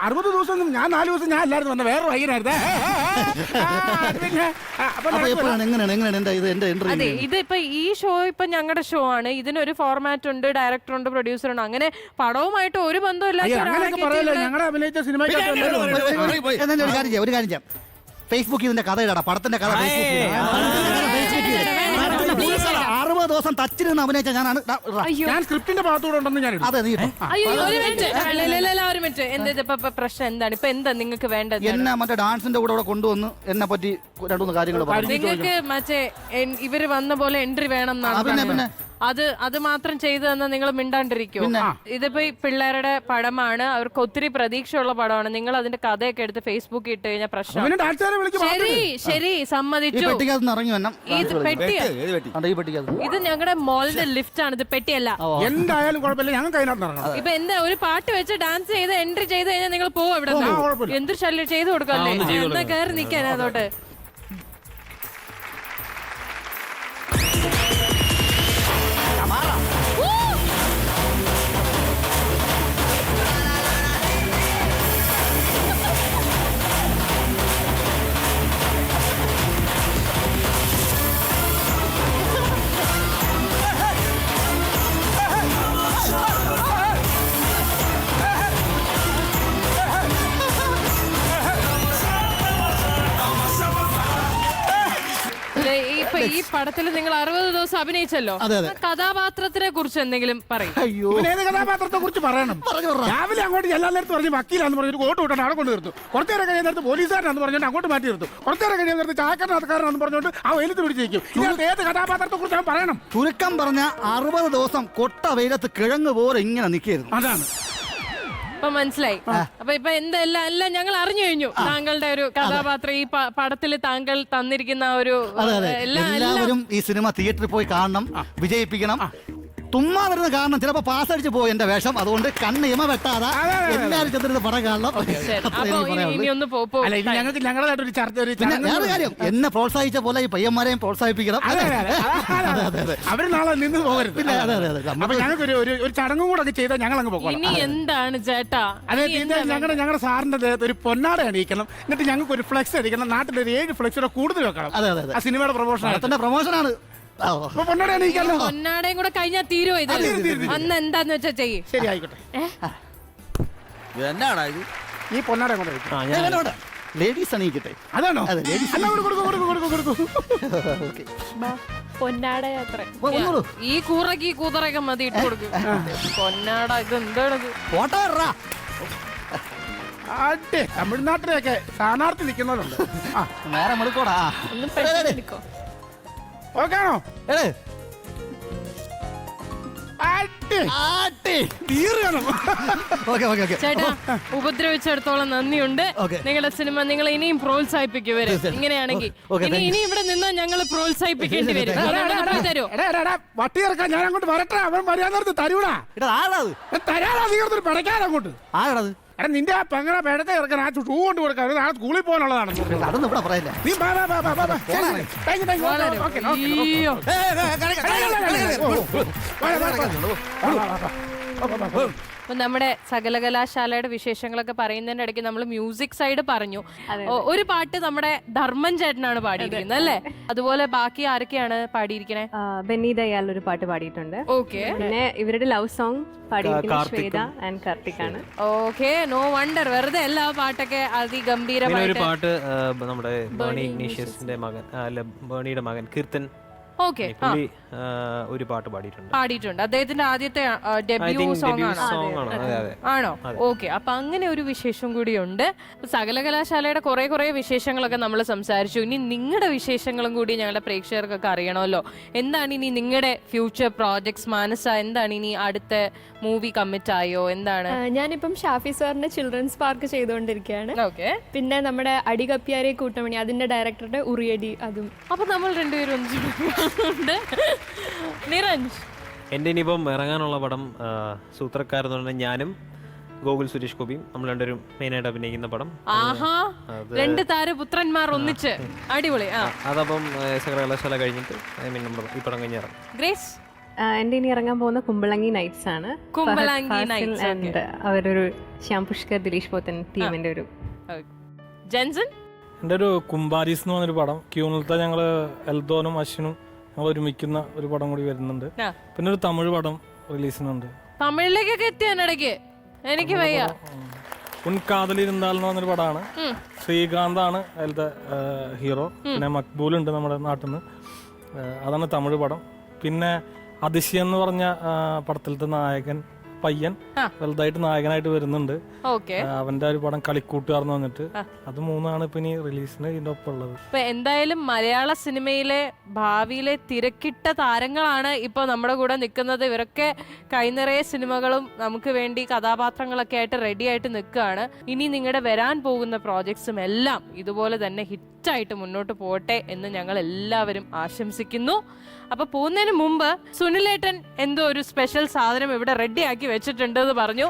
Speaker 5: 60 ദിവസം ഞാൻ 4 ദിവസം ഞാൻ എല്ലാവരും വന്ന വേറെ വൈകനായിരുന്നു.
Speaker 8: അതെ, ഇതിപ്പോ ഈ ഷോ ഇപ്പൊ ഞങ്ങളുടെ ഷോ ആണ്. ഇതിനൊരു ഫോർമാറ്റ് ഉണ്ട്, ഡയറക്ടർ ഉണ്ട്, പ്രൊഡ്യൂസർ ഉണ്ട്. അങ്ങനെ പടവുമായിട്ട് ഒരു ബന്ധമില്ല.
Speaker 5: ഞങ്ങളെ അഭിനയിച്ച സിനിമ
Speaker 9: ഒരു കാര്യം ചെയ്യാം. ഫേസ്ബുക്കിൽ ഇതിന്റെ കഥ ഇടാം. പടത്തിന്റെ കഥ 60 ദിവസം തച്ചിരുന്ന് അഭിനയിച്ച ഞാനാണ്.
Speaker 5: ഞാൻ സ്ക്രിപ്റ്റിന്റെ ഭാഗത്തൂടെ ഉണ്ടെന്ന് ഞാൻ.
Speaker 9: അതെ, നീ
Speaker 8: ഒരു മിനിറ്റ്. എന്താ പ്രശ്നം? എന്താണ് ഇപ്പൊ എന്താ നിങ്ങൾക്ക് വേണ്ടത്?
Speaker 9: എന്നെ മറ്റേ ഡാൻസിന്റെ കൂടെ കൊണ്ടുവന്ന് എന്നെ പറ്റി 2-3 കാര്യങ്ങൾ പറഞ്ഞു.
Speaker 8: നിങ്ങൾക്ക് മറ്റേ ഇവര് വന്ന പോലെ എൻട്രി വേണം എന്നാണ്. അത് മാത്രം ചെയ്തു തന്നാൽ നിങ്ങൾ മിണ്ടാണ്ടിരിക്കും. ഇതിപ്പോ ഈ പിള്ളേരുടെ പടമാണ്, അവർക്ക് ഒത്തിരി പ്രതീക്ഷയുള്ള പടമാണ്. നിങ്ങൾ അതിന്റെ കഥയൊക്കെ എടുത്ത് ഫേസ്ബുക്കിൽ ഇട്ട് കഴിഞ്ഞാൽ പ്രശ്നം. ശരി, സമ്മതിച്ചു. ഇത് ഞങ്ങളുടെ മോളിന്റെ ലിഫ്റ്റ് ആണ്, ഇത് പെട്ടിയല്ല.
Speaker 5: എന്തായാലും കുഴപ്പമില്ല, ഞങ്ങൾക്ക് അതിനകത്ത്.
Speaker 8: ഇപ്പൊ എന്താ ഒരു പാട്ട് വെച്ച് ഡാൻസ് ചെയ്ത് എൻട്രി ചെയ്ത് കഴിഞ്ഞാൽ നിങ്ങൾ പോവും. ഇവിടെ എന്തൊരു ശല്യം ചെയ്തു കൊടുക്കല്ലേ? എന്നാ കയറി നിൽക്കാൻ അതോട്ട്. ഈ പടത്തിൽ നിങ്ങൾ 60 ദിവസം അഭിനയിച്ചല്ലോ, കഥാപാത്രത്തിനെ കുറിച്ച് എന്തെങ്കിലും പറയും?
Speaker 5: കഥാപാത്രത്തെ കുറിച്ച് പറയണം. രാവിലെ അങ്ങോട്ട് എല്ലാ നേരത്ത് പറഞ്ഞ് വക്കീലാന്ന് പറഞ്ഞിട്ട് കോട്ട് വിട്ടാണ് അവിടെ കൊണ്ട് നിർത്തും. കുറച്ചേരം കഴിയാൻ നേരത്ത് പോലീസുകാരനാന്ന് പറഞ്ഞിട്ട് അങ്ങോട്ട് മാറ്റി നിർത്തും. കുറച്ചേരം കഴിയാൻ നേരത്ത് ചായക്കാരനാന്ന് പറഞ്ഞുകൊണ്ട് ആ വെയിലത്ത് പിടിച്ചേക്കും. ഇതിനകത്ത് ഏത് കഥാപാത്രത്തെ കുറിച്ച് പറയണം?
Speaker 9: ചുരുക്കം പറഞ്ഞ 60 ദിവസം കൊട്ട വെയിലത്ത് കിഴങ്ങ് പോലെ ഇങ്ങനെ നിൽക്കുന്നു.
Speaker 5: അതാണ്
Speaker 8: ഇപ്പൊ മനസ്സിലായി. അപ്പൊ ഇപ്പൊ എല്ലാം ഞങ്ങൾ അറിഞ്ഞു കഴിഞ്ഞു. താങ്കളുടെ ഒരു കഥാപാത്രം ഈ പടത്തിൽ താങ്കൾ തന്നിരിക്കുന്ന ഒരു
Speaker 9: എല്ലാവരും ഈ സിനിമ തിയേറ്ററിൽ പോയി കാണണം, വിജയിപ്പിക്കണം. തുമ്മാ വരുന്ന കാരണം ചിലപ്പോ പാസ് അടിച്ച് പോയി എന്റെ വേഷം. അതുകൊണ്ട് കണ്ണിമ വെട്ടാതെ എല്ലാവരും ചെന്നിരുന്ന് പടം കാണണം. കാര്യം എന്നെ പ്രോത്സാഹിച്ച പോലെ ഈ പയ്യന്മാരെയും പ്രോത്സാഹിപ്പിക്കണം.
Speaker 5: അവര് നാളെ നിന്ന് പോകരുത്. അപ്പൊ ഞങ്ങൾക്ക് ഒരു ചടങ്ങും കൂടെ ചെയ്താൽ ഞങ്ങൾ അങ്ങ് പോകണം.
Speaker 8: ഇനി എന്താണ് ചേട്ടാ?
Speaker 5: അതായത് ഞങ്ങളുടെ സാറിന്റെ ദേഹത്ത് ഒരു പൊന്നാട അണിയിക്കണം. എന്നിട്ട് ഞങ്ങൾക്ക് ഒരു ഫ്ലെക്സ് അടിക്കണം. നാട്ടിൽ ഒരു 7 ഫ്ലെക്സ് കൂടുതൽ വെക്കണം. ആ സിനിമയുടെ പ്രൊമോഷനാണ്.
Speaker 8: പൊന്നാടയും കൂടെ കഴിഞ്ഞാൽ തീരുവോ ഇത്? അന്ന് എന്താന്ന് വെച്ചാ ചെയ്യും.
Speaker 5: ശരി, ആയിക്കോട്ടെ.
Speaker 9: എന്നാണ്
Speaker 5: ഈ പൊന്നാട കൊണ്ട്
Speaker 9: ലേഡീസ് അണിയിക്കട്ടെ.
Speaker 5: അതാണോ?
Speaker 11: പൊന്നാട യാത്ര.
Speaker 8: ഈ കൂതറൊക്കെ മതി ഇട്ട് കൊടുക്കും. പൊന്നാട ഇത് എന്താണത്?
Speaker 5: തമിഴ്നാട്ടിലൊക്കെ സ്ഥാനാർത്ഥി നിൽക്കുന്നവരുണ്ട്.
Speaker 9: നേരെ മടുക്കോടാ.
Speaker 5: ഓക്കാണോ? ആട്ടി തീർക്കണം.
Speaker 8: ചേട്ടാ ഉപദ്രവിച്ചിടത്തോളം നന്ദിയുണ്ട്. നിങ്ങളുടെ സിനിമ നിങ്ങൾ ഇനിയും പ്രോത്സാഹിപ്പിക്കുവരെ ഇങ്ങനെയാണെങ്കിൽ ഇനി ഇവിടെ നിന്നാ ഞങ്ങൾ പ്രോത്സാഹിപ്പിക്കേണ്ടി വരും. തരോ
Speaker 5: വട്ടി ഇറക്കാൻ ഞാൻ അങ്ങോട്ട് വരട്ടെ. അവൻ മര്യാദ തരൂടാ തരാടാ. നീ പടയ്ക്കാതെ അങ്ങോട്ട്. എടാ നിന്റെ ആ പെങ്ങളെ പേടത്തെ ഇറക്കാൻ ആ ഷൂ കൊണ്ട് കൊടുക്കാൻ നാളെ സ്കൂളിൽ പോകാനുള്ളതാണ്.
Speaker 9: അതൊന്നും ഇവിടെ പറയില്ല.
Speaker 5: നീ
Speaker 8: അപ്പൊ നമ്മുടെ സകലകലാശാലയുടെ വിശേഷങ്ങളൊക്കെ പറയുന്നതിന്റെ ഇടയ്ക്ക് നമ്മൾ മ്യൂസിക് സൈഡ് പറഞ്ഞു. ഒരു പാട്ട് നമ്മുടെ ധർമ്മൻ ചേട്ടനാണ് പാടിയിരിക്കുന്നത് അല്ലേ? അതുപോലെ ബാക്കി ആരൊക്കെയാണ് പാടിയിരിക്കണേ?
Speaker 11: ബെന്നി ദയാൽ ഒരു പാട്ട് പാടിയിട്ടുണ്ട്.
Speaker 8: ഓക്കെ.
Speaker 11: പിന്നെ ഇവരുടെ ലവ് സോങ് പാടിയിരിക്കുന്നത് ശ്വേത ആൻഡ് കാർത്തിക് ആണ്.
Speaker 8: Okay, no wonder. വെറുതെ എല്ലാ പാട്ടൊക്കെ അതിഗംഭീരമായിട്ട്.
Speaker 10: ഒരു പാട്ട് നമ്മുടെ ബേണി ഇഗ്നീഷ്യസിന്റെ മകൻ അല്ല ബേണിയുടെ മകൻ കീർത്തൻ ഒരു പാട്ട് പാടിയിട്ടുണ്ട്. അദ്ദേഹത്തിന്റെ ആദ്യത്തെ ഡെബ്യൂ സോങ് ആണോ? ഓക്കെ. അപ്പൊ അങ്ങനെ ഒരു വിശേഷം കൂടിയുണ്ട്. സകലകലാശാലയുടെ കുറെ വിശേഷങ്ങളൊക്കെ നമ്മൾ സംസാരിച്ചു. ഇനി നിങ്ങളുടെ വിശേഷങ്ങളും കൂടി ഞങ്ങളുടെ പ്രേക്ഷകർക്കൊക്കെ അറിയണമല്ലോ. എന്താണ് ഇനി നിങ്ങളുടെ ഫ്യൂച്ചർ പ്രോജക്ട്സ്? മാനസ, എന്താണ് ഇനി അടുത്ത മൂവി കമ്മിറ്റ് ആയോ? എന്താണ്?
Speaker 11: ഞാനിപ്പം ഷാഫി സാറിന്റെ ചിൽഡ്രൻസ് പാർക്ക് ചെയ്തുകൊണ്ടിരിക്കുകയാണ്.
Speaker 8: ഓക്കെ.
Speaker 11: പിന്നെ നമ്മുടെ അടികപ്പിയാരെ കൂട്ടമണി അതിന്റെ ഡയറക്ടറുടെ ഉറിയടി അതും.
Speaker 8: അപ്പൊ നമ്മൾ രണ്ടുപേരും നിരഞ്ജ്,
Speaker 10: എൻ്റെ ഇനിയിപ്പം ഇറങ്ങാനുള്ള പടം സൂത്രക്കാരെന്ന് പറഞ്ഞാൽ ഞാനും ഗോകുൽ സുരേഷ് ഗോപിയും നമ്മൾ രണ്ടുപേരും മെയിനായിട്ട് അഭിനയിക്കുന്ന പടം.
Speaker 8: ആഹാ, രണ്ട് താരപുത്രന്മാർ ഒന്നിച്ച്. അടിപൊളി.
Speaker 10: അതപ്പം സകലകലാശാല കഴിഞ്ഞിട്ട് ഈ പടം കഴിഞ്ഞ് ഇറങ്ങും.
Speaker 8: ഗ്രേസ്,
Speaker 11: എന്റെ ഇനി ഇറങ്ങാൻ പോകുന്ന കുമ്പളങ്ങി നൈറ്റ്സ് ആണ്.
Speaker 8: കുമ്പളങ്ങി നൈറ്റ്സ്
Speaker 11: അവരൊരു ശ്യാം പുഷ്കർ ദിലീഷ് പോത്തൻ ടീമിന്റെ ഒരു.
Speaker 8: ജെൻസൺ,
Speaker 3: എൻ്റെ ഒരു കുംബാരീസ് എന്ന് പറഞ്ഞൊരു പടം ക്യൂണിലത്തെ ഞങ്ങൾ എൽദോനും അശ്വിനും ഞങ്ങൾ ഒരുമിക്കുന്ന ഒരു പടം കൂടി വരുന്നുണ്ട്. പിന്നെ ഒരു തമിഴ് പടം റിലീസിനുണ്ട്.
Speaker 8: തമിഴിലേക്കൊക്കെ എത്തിയാനിടയ്ക്ക് എനിക്ക് വയ്യ.
Speaker 3: ഉൻകാതലിരുന്നാൾ എന്ന് പറഞ്ഞൊരു പടമാണ്. ശ്രീകാന്താണ് അതിലത്തെ ഹീറോ. പിന്നെ മക്ബൂൽ ഉണ്ട് നമ്മുടെ നാട്ടിൽ നിന്ന്. അതാണ് തമിഴ് പടം. പിന്നെ അതിശയം എന്ന് പറഞ്ഞ പടത്തിലത്തെ നായകൻ പയ്യൻ വലുതായിട്ട് നായകനായിട്ട് വരുന്നുണ്ട്. അവന്റെ ഒരു പടം കളിക്കൂട്ടുകാർന്ന് വന്നിട്ട്. അത് മൂന്നാണ് ഇപ്പൊ ഇനി റിലീസിന് ഇതിന്റെ ഒപ്പം ഉള്ളത്.
Speaker 8: ഇപ്പൊ എന്തായാലും മലയാള സിനിമയിലെ ഭാവിയിലെ തിരക്കിട്ട താരങ്ങളാണ് ഇപ്പൊ നമ്മുടെ കൂടെ നിൽക്കുന്നത്. ഇവരൊക്കെ കൈനിറയെ സിനിമകളും നമുക്ക് വേണ്ടി കഥാപാത്രങ്ങളൊക്കെ ആയിട്ട് റെഡി ആയിട്ട് നിൽക്കുകയാണ്. ഇനി നിങ്ങളുടെ വരാൻ പോകുന്ന പ്രോജക്ട്സും എല്ലാം ഇതുപോലെ തന്നെ ഹിറ്റായിട്ട് മുന്നോട്ട് പോട്ടെ എന്ന് ഞങ്ങൾ എല്ലാവരും ആശംസിക്കുന്നു. അപ്പൊ പോകുന്നതിന് മുമ്പ് സുനിലേട്ടൻ എന്തോ ഒരു സ്പെഷ്യൽ സാധനം ഇവിടെ റെഡിയാക്കി വെച്ചിട്ടുണ്ട് എന്ന് പറഞ്ഞു.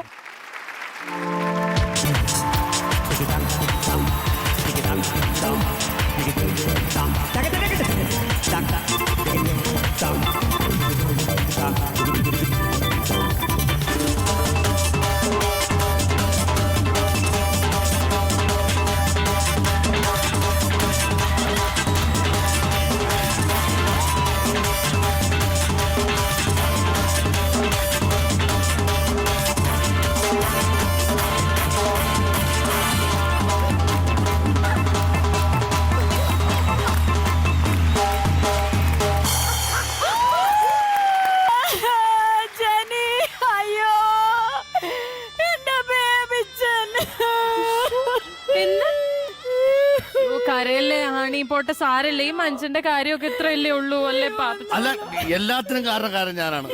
Speaker 8: കരയല്ലേ ഹണി പോട്ടെ, സാരല്ലേ. ഈ മനുഷ്യന്റെ കാര്യമൊക്കെ ഇത്രയല്ലേ ഉള്ളൂ അല്ലേ പാപ്പ?
Speaker 7: അല്ല, എല്ലാത്തിനും കാരണക്കാരൻ ഞാനാണ്.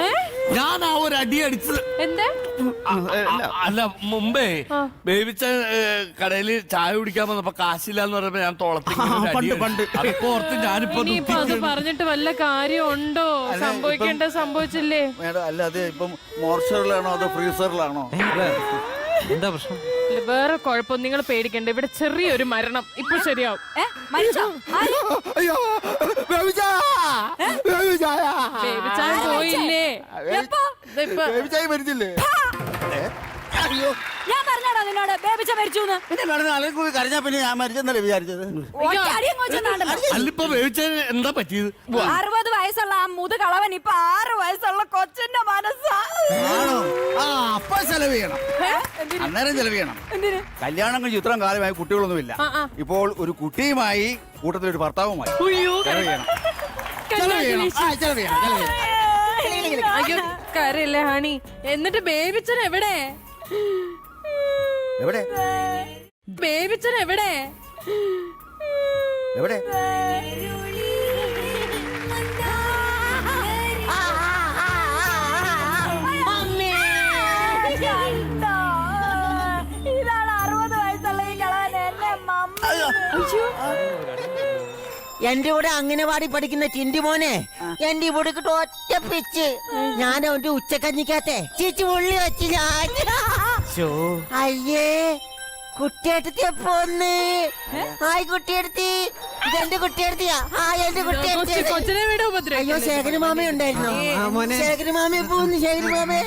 Speaker 7: ഞാൻ ആ ഒരു അടി അടിച്ചത്.
Speaker 8: എന്താ?
Speaker 7: അല്ല, മുമ്പേ ബേബിച്ച കടയിൽ ചായ കുടിക്കാൻ വന്നപ്പോ കാശില്ലാന്ന് പറഞ്ഞപ്പോ ഞാൻ അതൊക്കെ ഓർത്ത് ഞാനിപ്പോ
Speaker 8: അത് പറഞ്ഞിട്ട് വല്ല കാര്യമുണ്ടോ? സംഭവിക്കേണ്ട സംഭവിച്ചില്ലേ?
Speaker 9: അല്ല, അത് ഇപ്പം മോർച്ചറിലാണോ അതോ ഫ്രീസറിലാണോ?
Speaker 10: എന്താ പ്രശ്നം?
Speaker 8: വേറെ കുഴപ്പം നിങ്ങൾ പേടിക്കണ്ട. ഇവിടെ ചെറിയൊരു മരണം ഇപ്പൊ ശരിയാവും. പോയില്ലേ?
Speaker 9: മരിച്ചില്ലേ?
Speaker 12: ഞാൻ പറഞ്ഞാടാ നിന്നോട് ബേബിച്ച മരിച്ചു
Speaker 9: കരഞ്ഞാ പിന്നെ ഞാൻ മരിച്ചെന്നല്ലേ വിചാരിച്ചത്.
Speaker 7: എന്താ പറ്റിയത്?
Speaker 12: 60 വയസ്സുള്ള ആ മുതുകളവൻ ഇപ്പൊ 6 വയസ്സുള്ള കൊച്ചിന്റെ മനസ്സാ.
Speaker 9: അപ്പൊ ചെലവ് ചെയ്യണം, അന്നേരം ചെലവ് ചെയ്യണം. കല്യാണം കഴിഞ്ഞ് ഇത്രയും കാലമായി കുട്ടികളൊന്നുമില്ല. ഇപ്പോൾ ഒരു കുട്ടിയുമായി കൂട്ടത്തിലൊരു ഭർത്താവുമായി ചെലവ് ചെയ്യണം.
Speaker 8: കരയില്ലേ ഹണി? എന്നിട്ട് ബേബിച്ചൻ എവിടെ?
Speaker 9: എവിടെ
Speaker 8: ബേബിച്ചൻ എവിടെ?
Speaker 9: എവിടെ?
Speaker 4: എന്റെ കൂടെ അംഗനവാടി പഠിക്കുന്ന ചിണ്ടി മോനെ എന്റെ ഇവിടെ ഒറ്റ പിച്ച് ഞാൻ അവന്റെ ഉച്ചക്കഞ്ഞിക്കത്തെ ചീച്ചു ഉള്ളി വെച്ചില്ല. അയ്യേ കുട്ടിയെടുത്തി എപ്പോ വന്ന്? ഹായ് കുട്ടിയെടുത്തി, ഇതെന്റെ കുട്ടിയെടുത്തിയാ. ഹായ് എന്റെ കുട്ടിയെടുത്തി. അയ്യോ ശേഖര മാമ ഉണ്ടായിരുന്നു. ശേഖര മാമ എപ്പോ വന്നു? ശേഖര മാമേ,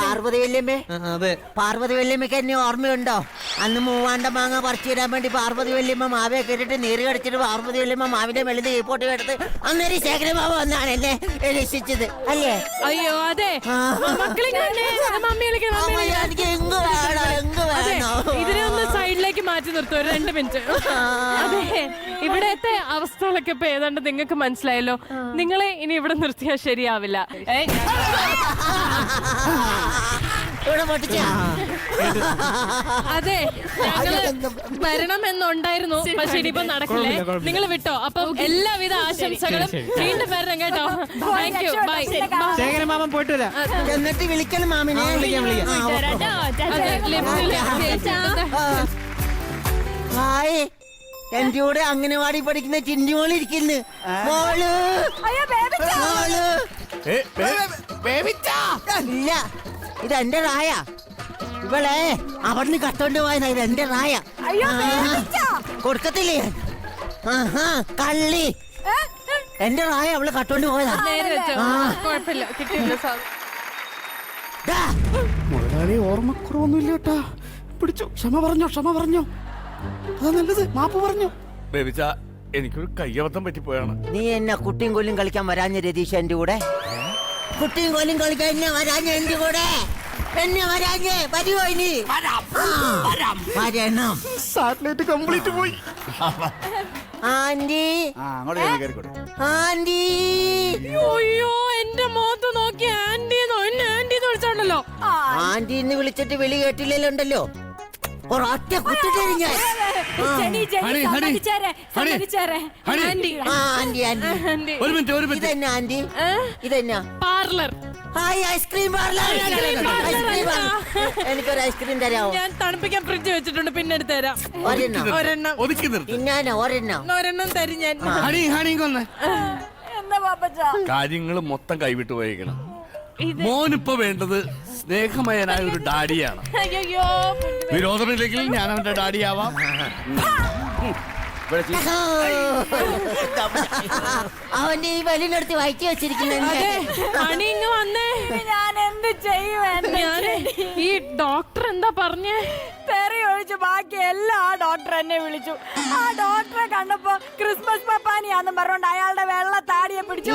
Speaker 4: പാർവതി വല്യമ്മേ. പാർവതി വല്യമ്മക്ക് എന്നെ ഓർമ്മയുണ്ടോ? അന്ന് മൂവാണ്ട മാങ്ങ പറിച്ചു തരാൻ വേണ്ടി പാർവതി വല്യമ്മ മാവയെ കേട്ടിട്ട് നീര് കടിച്ചിട്ട് പാർവതി വല്യമ്മ മാവിന്റെ വെളുത് കീപ്പോട്ട് എടുത്ത് അന്നേരം ശേഖര മാമ വന്നാണ് എന്നെ രക്ഷിച്ചത് അല്ലേ?
Speaker 8: അയ്യോ അതെ,
Speaker 4: എനിക്ക് എങ്ക് വേണോ, എങ്ക് വേണോ?
Speaker 8: ഇതിനെ ഒന്ന് സൈഡിലേക്ക് മാറ്റി നിർത്തും ഒരു 2 മിനിറ്റ്. അതെ, ഇവിടത്തെ അവസ്ഥകളൊക്കെ ഇപ്പൊ ഏതാണ്ട് നിങ്ങൾക്ക് മനസ്സിലായല്ലോ. നിങ്ങളെ ഇനി ഇവിടെ നിർത്തിയാൽ ശരിയാവില്ല. അതെ, ഞങ്ങള് വരണമെന്നുണ്ടായിരുന്നു, പക്ഷെ ഇനിയിപ്പോ നടക്കില്ലേ. നിങ്ങൾ വിട്ടോ. അപ്പൊ എല്ലാവിധ ആശംസകളും വീണ്ടും വരണം കേട്ടോ. Thank you, by.
Speaker 4: ശേഖരമാമൻ പോയിട്ട് വരാം. എന്നിട്ട് വിളിക്കണം മാമിനെ. ഹായ്, എന്റെ കൂടെ അംഗനവാടി പഠിക്കുന്ന ചിണ്ടി മോള് ഇരിക്കുന്നു. മോള് മോള് ഇല്ല, ഇത് എന്റെ റായ. ഇവളെ അവിടുന്ന് കട്ടോണ്ട് പോയതാ. ഇത് എന്റെ റായ. കൊടുക്കത്തില്ലേ? കള്ളി, എന്റെ റായ അവള് കട്ടോണ്ട് പോയതാ.
Speaker 8: കുഴപ്പമില്ല, കിട്ടിയില്ല സാർ.
Speaker 5: മുതലാളി ഓർമ്മക്കുറവൊന്നുമില്ല കേട്ടാ. പിടിച്ചു, ക്ഷമ പറഞ്ഞോ, ക്ഷമ പറഞ്ഞോ. അതാ നല്ലത്, മാപ്പ് പറഞ്ഞു.
Speaker 7: ബേബിച്ച, എനിക്കൊരു കയ്യബദ്ധം പറ്റിപ്പോയാണ്.
Speaker 4: നീ എന്നെ കുട്ടിയും കൊല്ലും കളിക്കാൻ വരാഞ്ഞ രതീഷ് എന്റെ കൂടെ? കുട്ടിയും കൊല്ലും കളിക്കാൻ എന്നെ വരാഞ്ഞ എന്റെ കൂടെ? എന്നെ വരാഞ്ഞേ വരുവോ? ഇനി വരണം.
Speaker 5: സാറ്റലൈറ്റ് കംപ്ലീറ്റ് പോയി.
Speaker 4: Aunty, aunty.
Speaker 8: അയ്യോ, എന്റെ മുഖത്ത് നോക്കി ആന്റി ആന്റി വിളിച്ചോണ്ടല്ലോ.
Speaker 4: ആന്റി എന്ന് വിളിച്ചിട്ട് വിളി കേട്ടില്ലല്ലോ. ഉണ്ടല്ലോ ഒരൊറ്റ കുത്തിട്ടേരും ഞാൻ. ഇതെന്നാ ആന്റി? ഇതെന്നാ?
Speaker 8: പാർലർ.
Speaker 4: Hi, ice cream parlour. എനിക്കൊരു ഐസ്ക്രീം തരാമോ?
Speaker 8: ഞാൻ തണുപ്പിക്കാൻ ഫ്രിഡ്ജ് വെച്ചിട്ടുണ്ട്, പിന്നെ എടുത്ത് തരാം. ഒരെണ്ണം
Speaker 4: പിന്നാനോ? ഒരെണ്ണം
Speaker 8: തരും ഞാൻ.
Speaker 7: കാര്യങ്ങൾ മൊത്തം കൈവിട്ടു പോയേക്കണം. മോനിപ്പോ വേണ്ടത് സ്നേഹമയനായ ഒരു ഡാഡിയാണ്.
Speaker 8: അയ്യോ,
Speaker 7: വിരോധമില്ലെങ്കിൽ ഞാൻ അവന്റെ ഡാഡിയാവാം.
Speaker 4: അവന്റെ ഈ വലിനടുത്ത് വയറ്റി വെച്ചിരിക്കുന്നത്.
Speaker 12: ഞാൻ എന്ത് ചെയ്യും?
Speaker 8: ഈ ഡോക്ടർ എന്താ പറഞ്ഞേ?
Speaker 12: തെറി ഒഴിച്ച് ബാക്കി എല്ലാ ഡോക്ടർ എന്നെ വിളിച്ചു. ആ ഡോക്ടറെ കണ്ടപ്പോ ക്രിസ്മസ് പപ്പാനിയാന്നും പറഞ്ഞോണ്ട് അയാളുടെ വെള്ള താടിയെ പിടിച്ചു.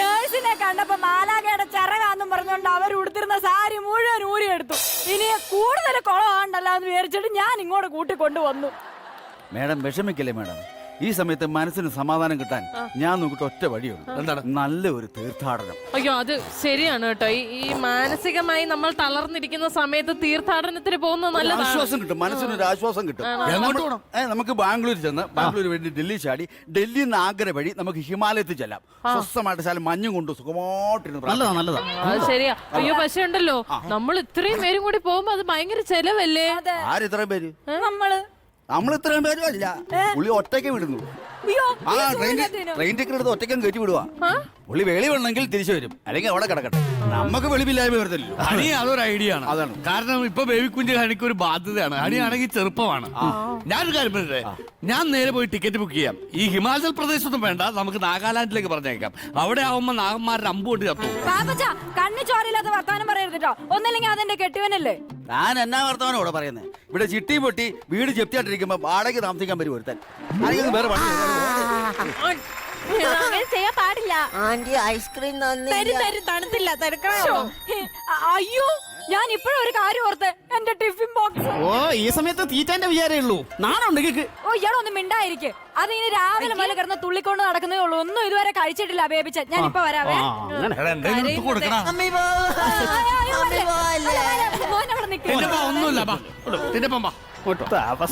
Speaker 12: നേഴ്സിനെ കണ്ടപ്പോ മാലാഖയുടെ ചിറകാന്നും പറഞ്ഞോണ്ട് അവർ ഉടുത്തിരുന്ന സാരി മുഴുവൻ ഊരിയെടുത്തു. ഇനി കൂടുതൽ കുളമാണ്ടല്ലോ എന്ന് വിചാരിച്ചിട്ട് ഞാൻ ഇങ്ങോട്ട് കൂട്ടിക്കൊണ്ടുവന്നു.
Speaker 9: Madam വിഷമിക്കല്ലേ madam. ഈ സമയത്ത് മനസ്സിന് സമാധാനം കിട്ടാൻ ഞാൻ നോക്കിട്ട് ഒറ്റ വഴിയുള്ളൂ. എന്താണ്? നല്ല ഒരു തീർത്ഥാടനം.
Speaker 8: അയ്യോ, അത് ശരിയാണ് കേട്ടോ. ഈ മാനസികമായി നമ്മൾ തളർന്നിരിക്കുന്ന സമയത്ത് തീർത്ഥാടനത്തിന് പോകുന്നത് നല്ലതാണ്.
Speaker 9: ആശ്വാസം കിട്ടും, മനസ്സിനൊരു ആശ്വാസം കിട്ടും. നമുക്ക് ബാംഗ്ലൂർ ചെന്ന് ബാംഗ്ലൂർ വേണ്ടി ഡൽഹി ചാടി, ഡൽഹിയിൽ നിന്ന് ആഗ്ര വഴി നമുക്ക് ഹിമാലയത്തിൽ ചെല്ലാം. സ്വസ്ഥമായിട്ട് സ്ഥലം മഞ്ഞും കൊണ്ട് സുഖമായിട്ടിരുന്നു.
Speaker 5: നല്ലതാ.
Speaker 8: അത് ശരിയാ. അയ്യോ, പക്ഷെ ഉണ്ടല്ലോ, നമ്മൾ ഇത്രയും പേരും കൂടി പോകുമ്പോ അത് ഭയങ്കര ചെലവല്ലേ?
Speaker 9: ആര് ഇത്രയും പേര്?
Speaker 12: നമ്മൾ
Speaker 9: ഇത്രയും പേരും അല്ല, പുള്ളി ഒറ്റയ്ക്ക് വിടുന്നു. ട്രെയിൻ ടിക്കറ്റ് എടുത്ത് ഒറ്റയ്ക്കും കയറ്റി വിടുവാ. പുള്ളി വെളി വേണമെങ്കിൽ തിരിച്ചു വരും, അല്ലെങ്കിൽ അവിടെ കിടക്കട്ടെ. നമുക്ക് വെളിവില്ലായ്മ വരത്തില്ലല്ലോ.
Speaker 7: ഹണി അതൊരു ഐഡിയ ആണ്.
Speaker 9: അതാണ്
Speaker 7: കാരണം ഇപ്പൊ ബേബി കുഞ്ഞ് ഹണിക്ക് ഒരു ബാധ്യതയാണ്. ഹണിയാണെങ്കിൽ ചെറുപ്പമാണ്. ഞാനൊരു കാര്യം പറഞ്ഞേ, ഞാൻ നേരെ പോയി ടിക്കറ്റ് ബുക്ക് ചെയ്യാം. ഈ ഹിമാചൽ പ്രദേശൊന്നും വേണ്ട, നമുക്ക് നാഗാലാൻഡിലേക്ക് പറഞ്ഞേക്കാം. അവിടെ ആവുമ്പോ നാഗന്മാരുടെ അമ്പ് കൊണ്ട് കത്തും.
Speaker 12: കണ്ണു ചോരയില്ലാത്ത വർത്താനം പറയരുതോ. ഒന്നല്ലെങ്കിൽ അതെന്റെ കെട്ടിവനല്ലേ.
Speaker 9: ഞാൻ എന്നാ വർത്തമാനം ഇവിടെ പറയുന്നത്? ഇവിടെ ചിട്ടി പൊട്ടി വീട് ജപ്തിയായിട്ടിരിക്കുമ്പോ വാടകയ്ക്ക് താമസിക്കാൻ വരും ഒരുത്തൻ. വേറെ പണി
Speaker 12: ചെയ്യാൻ പാടില്ല.
Speaker 4: ആന്റി ഐസ്ക്രീം
Speaker 12: തണുത്തില്ല, തിരക്കണോ? അയ്യോ, ഞാൻ ഇപ്പോഴും ഒരു കാര്യം ഓർത്ത്. എന്റെ ടിഫിൻ ബോക്സ്.
Speaker 5: ഓ, ഈ സമയത്ത് തീറ്റാന്റെ വിചാരേ ഉള്ളൂ. നാണുണ്ട്.
Speaker 12: ഓ, ഇയാളൊന്നും മിണ്ടായിരിക്കും. അത് ഇനി രാവിലെ മുതൽ കിടന്ന് തുള്ളിക്കൊണ്ട് നടക്കുന്നേ ഉള്ളൂ. ഒന്നും ഇതുവരെ കഴിച്ചിട്ടില്ല ബേബിച്ച. ഞാൻ ഇപ്പൊ വരാവേ.
Speaker 7: ഒന്നുമില്ല,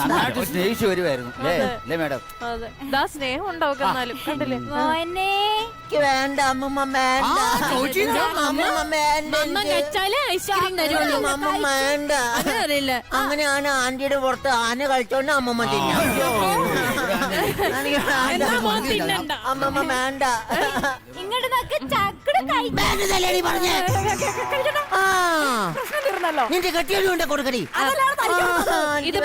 Speaker 9: നന്നായിട്ട് സ്നേഹിച്ചു വരുമായിരുന്നു അല്ലേ മാഡം?
Speaker 8: അതെ ദാ സ്നേഹം ഉണ്ടാവും എന്നാലും കണ്ടില്ലേ
Speaker 4: എനിക്ക് വേണ്ട അമ്മമ്മ വേണ്ട അമ്മമ്മ വേണ്ട
Speaker 8: ഐസ്ക്രീം തരുമല്ലോ
Speaker 4: അമ്മമ്മ വേണ്ട. അങ്ങനെയാണ് ആന്റിയുടെ പുറത്ത് ആന കളിച്ചോണ്ട് അമ്മമ്മ തിന്നാം. എനിക്ക് വേണ്ട അമ്മമ്മ വേണ്ട.
Speaker 12: ഇങ്ങോട്ട് നോക്ക് ചക്കട്
Speaker 4: വേണ്ടതല്ലേടി പറഞ്ഞേ. നിന്റെ കെട്ടിയൊരു കൊണ്ട് കൊടുക്കടി.
Speaker 8: ഇത്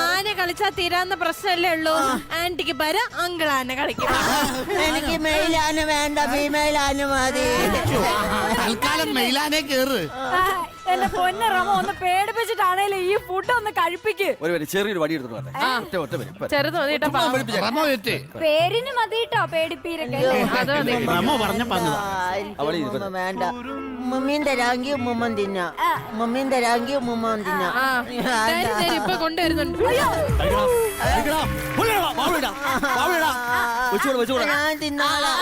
Speaker 8: ആന കളിച്ചാ തീരാവുന്ന പ്രശ്നമല്ലേ ഉള്ളൂ. ആന്റിക്ക് പര അങ്കിൾ ആന കളിക്കും.
Speaker 4: എനിക്ക് മെയിലാന വേണ്ട, ഫീമെയിലാന മതി.
Speaker 7: തൽക്കാലം മെയിലാനെ കേറ്.
Speaker 12: എന്റെ പൊന്നെ റമോ ഒന്ന് പേടിപ്പിച്ചിട്ടാണേലും ഈ ഫുഡ് ഒന്ന് കഴിപ്പിക്ക്.
Speaker 9: ചെറിയൊരു വടി എടുത്തു
Speaker 8: ചെറുത്
Speaker 12: പേരിന് മതിട്ടോ പേടിപ്പീരൊക്കെ.
Speaker 4: വേണ്ട മമ്മീൻ തരാങ്കി ഉമ്മൻ തിന്ന, മമ്മീൻ തരാങ്കി ഉമ്മൻ തിന്ന.
Speaker 8: ഇപ്പൊ കൊണ്ടുവരുന്നുണ്ട്.
Speaker 4: ഞാൻ തിന്നാളാ.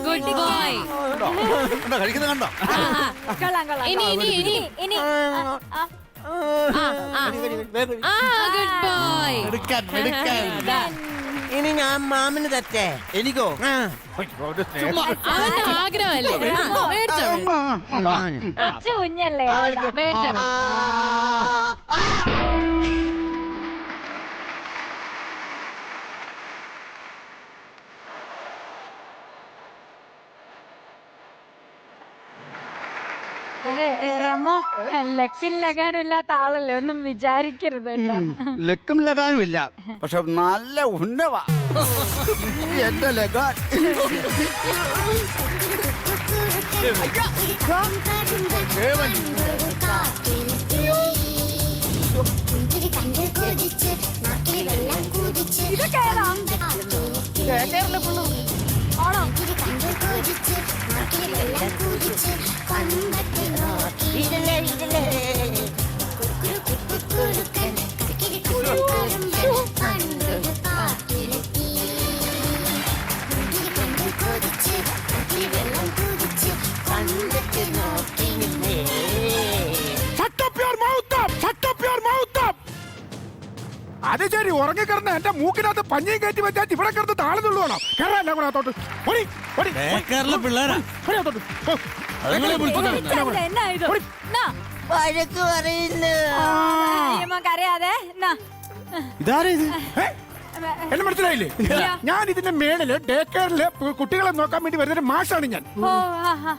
Speaker 8: Good boy.
Speaker 9: കഴിക്കുന്നത് കണ്ടോ?
Speaker 8: ഇനി ഗുഡ് ബോയ്.
Speaker 4: ഇനി ഞാൻ മാമന് തറ്റേ.
Speaker 9: എനിക്കോ?
Speaker 8: അവന്റെ ആഗ്രഹമല്ലേ.
Speaker 12: കുഞ്ഞല്ലേ റമോ ലക്കിൽ ലഗാനില്ലാത്ത ആളല്ലേ, ഒന്നും വിചാരിക്കരുത് കേട്ടോ.
Speaker 9: ലക്കും ലഗാനും ഇല്ല, പക്ഷെ നല്ല ഉന്നവാ എന്റെ ലഗാൻ.
Speaker 12: ഇതൊക്കെ ഏതാ? ആണോ?
Speaker 5: അത് ശരി, ഉറങ്ങിക്കിടന്ന് എന്റെ മൂക്കിനകത്ത് പഞ്ഞിയും കയറ്റി വെച്ചാൽ ഇവിടെ കിടന്ന് താളെന്നുള്ളതാണോ? കേരള കൂടെ അകത്തോട്ട് പിള്ളേരാ.
Speaker 12: എന്നാ ഇത്?
Speaker 4: വഴക്ക് പറയുന്നു.
Speaker 12: കരയാതെ
Speaker 5: ഇതാരാ ഇത്? എന്നെ മനസ്സിലായില്ലേ? ഞാൻ ഇതിന്റെ മേളില് ഡേ കെയറില് കുട്ടികളെ നോക്കാൻ വേണ്ടി വരുന്ന മാഷാണ് ഞാൻ.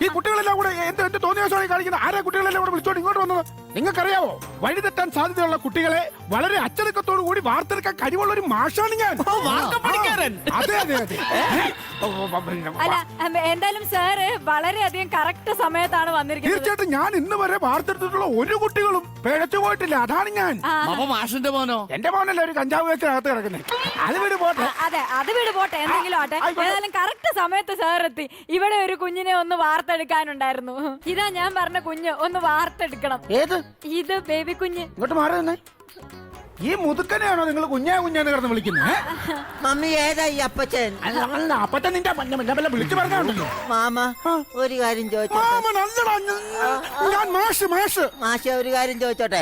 Speaker 5: ഈ കുട്ടികളെല്ലാം കൂടെ എന്ത് തോന്നിയ ദിവസമാണ് കാണിക്കുന്നത്? ആരാ കുട്ടികളെല്ലാം കൂടെ വിളിച്ചോണ്ട് ഇങ്ങോട്ട് വന്നത്? നിങ്ങൾക്കറിയാവോ, വഴിതെറ്റാൻ സാധ്യതയുള്ള കുട്ടികളെ വളരെ അച്ചടക്കത്തോടു കൂടി വാർത്തെടുക്കാൻ കഴിവുള്ള ഒരു മാഷാണ് ഞാൻ. അതെ അതെ അതെ.
Speaker 12: അല്ല എന്തായാലും സാറ് വളരെയധികം കറക്റ്റ് സമയത്താണ് വന്നിരിക്കുന്നത്.
Speaker 5: തീർച്ചയായിട്ടും ഞാൻ ഇന്ന് വരെ വാർത്തെടുത്തിട്ടുള്ള ഒരു കുട്ടികളും പിഴച്ചു പോയിട്ടില്ല. അതാണ് ഞാൻ.
Speaker 7: മാഷിന്റെ മോനോ?
Speaker 5: എന്റെ മോനല്ല ഒരു കഞ്ചാവ് വെച്ചകത്ത് കിടക്കുന്നത്. അത് വീട് പോട്ടെ.
Speaker 12: അതെ അത് വീട് പോട്ടെ, എന്തെങ്കിലും ആട്ടെ. ഏതായാലും കറക്റ്റ് സമയത്ത് സാർ എത്തി. ഇവിടെ ഒരു കുഞ്ഞിനെ ഒന്ന് വാർത്തെടുക്കാനുണ്ടായിരുന്നു. ഇതാ ഞാൻ പറഞ്ഞ കുഞ്ഞ്, ഒന്ന് വാർത്തെടുക്കണം.
Speaker 5: ഏത്?
Speaker 12: ഇത് ബേബി കുഞ്ഞ്.
Speaker 5: ഇങ്ങോട്ട് മാറി നിന്നേ. ഈ മുതുക്കനെയാണോ നിങ്ങൾ കുഞ്ഞാന്ന് കിടന്ന് വിളിക്കുന്നത്?
Speaker 4: മമ്മി ഏതാ ഈ അപ്പച്ചൻ?
Speaker 5: അപ്പച്ചൻ നിന്റെ വല്ല വിളിച്ചു പറഞ്ഞോ.
Speaker 4: മാമ ഒരു കാര്യം ചോദിച്ചോ.
Speaker 5: ഞാൻ
Speaker 4: മാഷ ഒരു കാര്യം ചോദിച്ചോട്ടെ.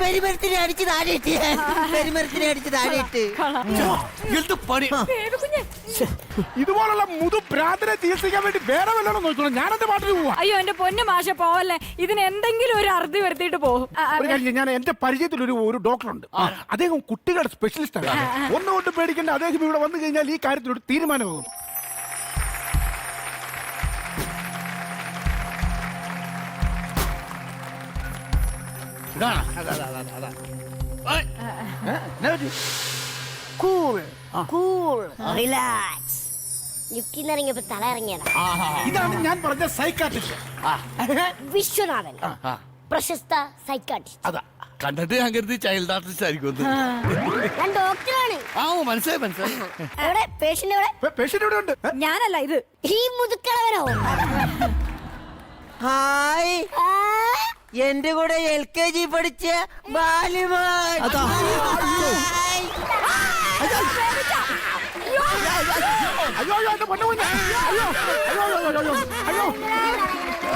Speaker 4: പെരുമരത്തിനെ അടിച്ച് താഴെയിട്ട്, പെരുമരത്തിനെ അടിച്ച് താഴെയിട്ട്.
Speaker 5: ഇതുപോലുള്ള മുതു ഭ്രാന്തനെ ചികിത്സിക്കാൻ വേണ്ടി വേറെ വല്ലതും നോക്കണം. ഞാനെന്റെ പാട്ടിൽ പോവാ.
Speaker 12: അയ്യോ എന്റെ പൊന്നു മാഷ പോവല്ലേ, ഇതിന് എന്തെങ്കിലും ഒരു അറുതി വരുത്തിയിട്ട് പോകും.
Speaker 5: ഞാൻ എന്റെ പരിചയത്തിൽ ഒരു ഡോക്ടറുണ്ട്. അദ്ദേഹം കുട്ടികളുടെ സ്പെഷ്യലിസ്റ്റ് ആണ്. ഒന്നുകൊണ്ട് പേടിക്കേണ്ട. അദ്ദേഹം ഇവിടെ വന്നു കഴിഞ്ഞാൽ ഈ കാര്യത്തിൽ ഒരു തീരുമാനമാകും. ഇതാണ് ഞാൻ പറഞ്ഞ സൈക്കാട്രിസ്റ്റ്
Speaker 12: വിശ്വനാഥൻ, പ്രശസ്ത സൈക്കാട്രിസ്റ്റ്.
Speaker 7: അതാ കണ്ടിട്ട് ഞാൻ കരുതി ചൈൽഡ് ആർട്ടിസ്റ്റ് ആയിരിക്കും.
Speaker 12: ഡോക്ടറാണ്.
Speaker 7: മനസ്സിലായി.
Speaker 5: പേഷ്യന്റ് ഇവിടെ ഉണ്ട്.
Speaker 12: ഞാനല്ല, ഇത്
Speaker 13: ഈ മുതുക്കളവനോ?
Speaker 4: ഹായ്, എന്റെ കൂടെ LKG പഠിച്ച ബാലുമാൻ.
Speaker 5: അയ്യോ എന്റെ പൊന്നു കുഞ്ഞ്. അയ്യോ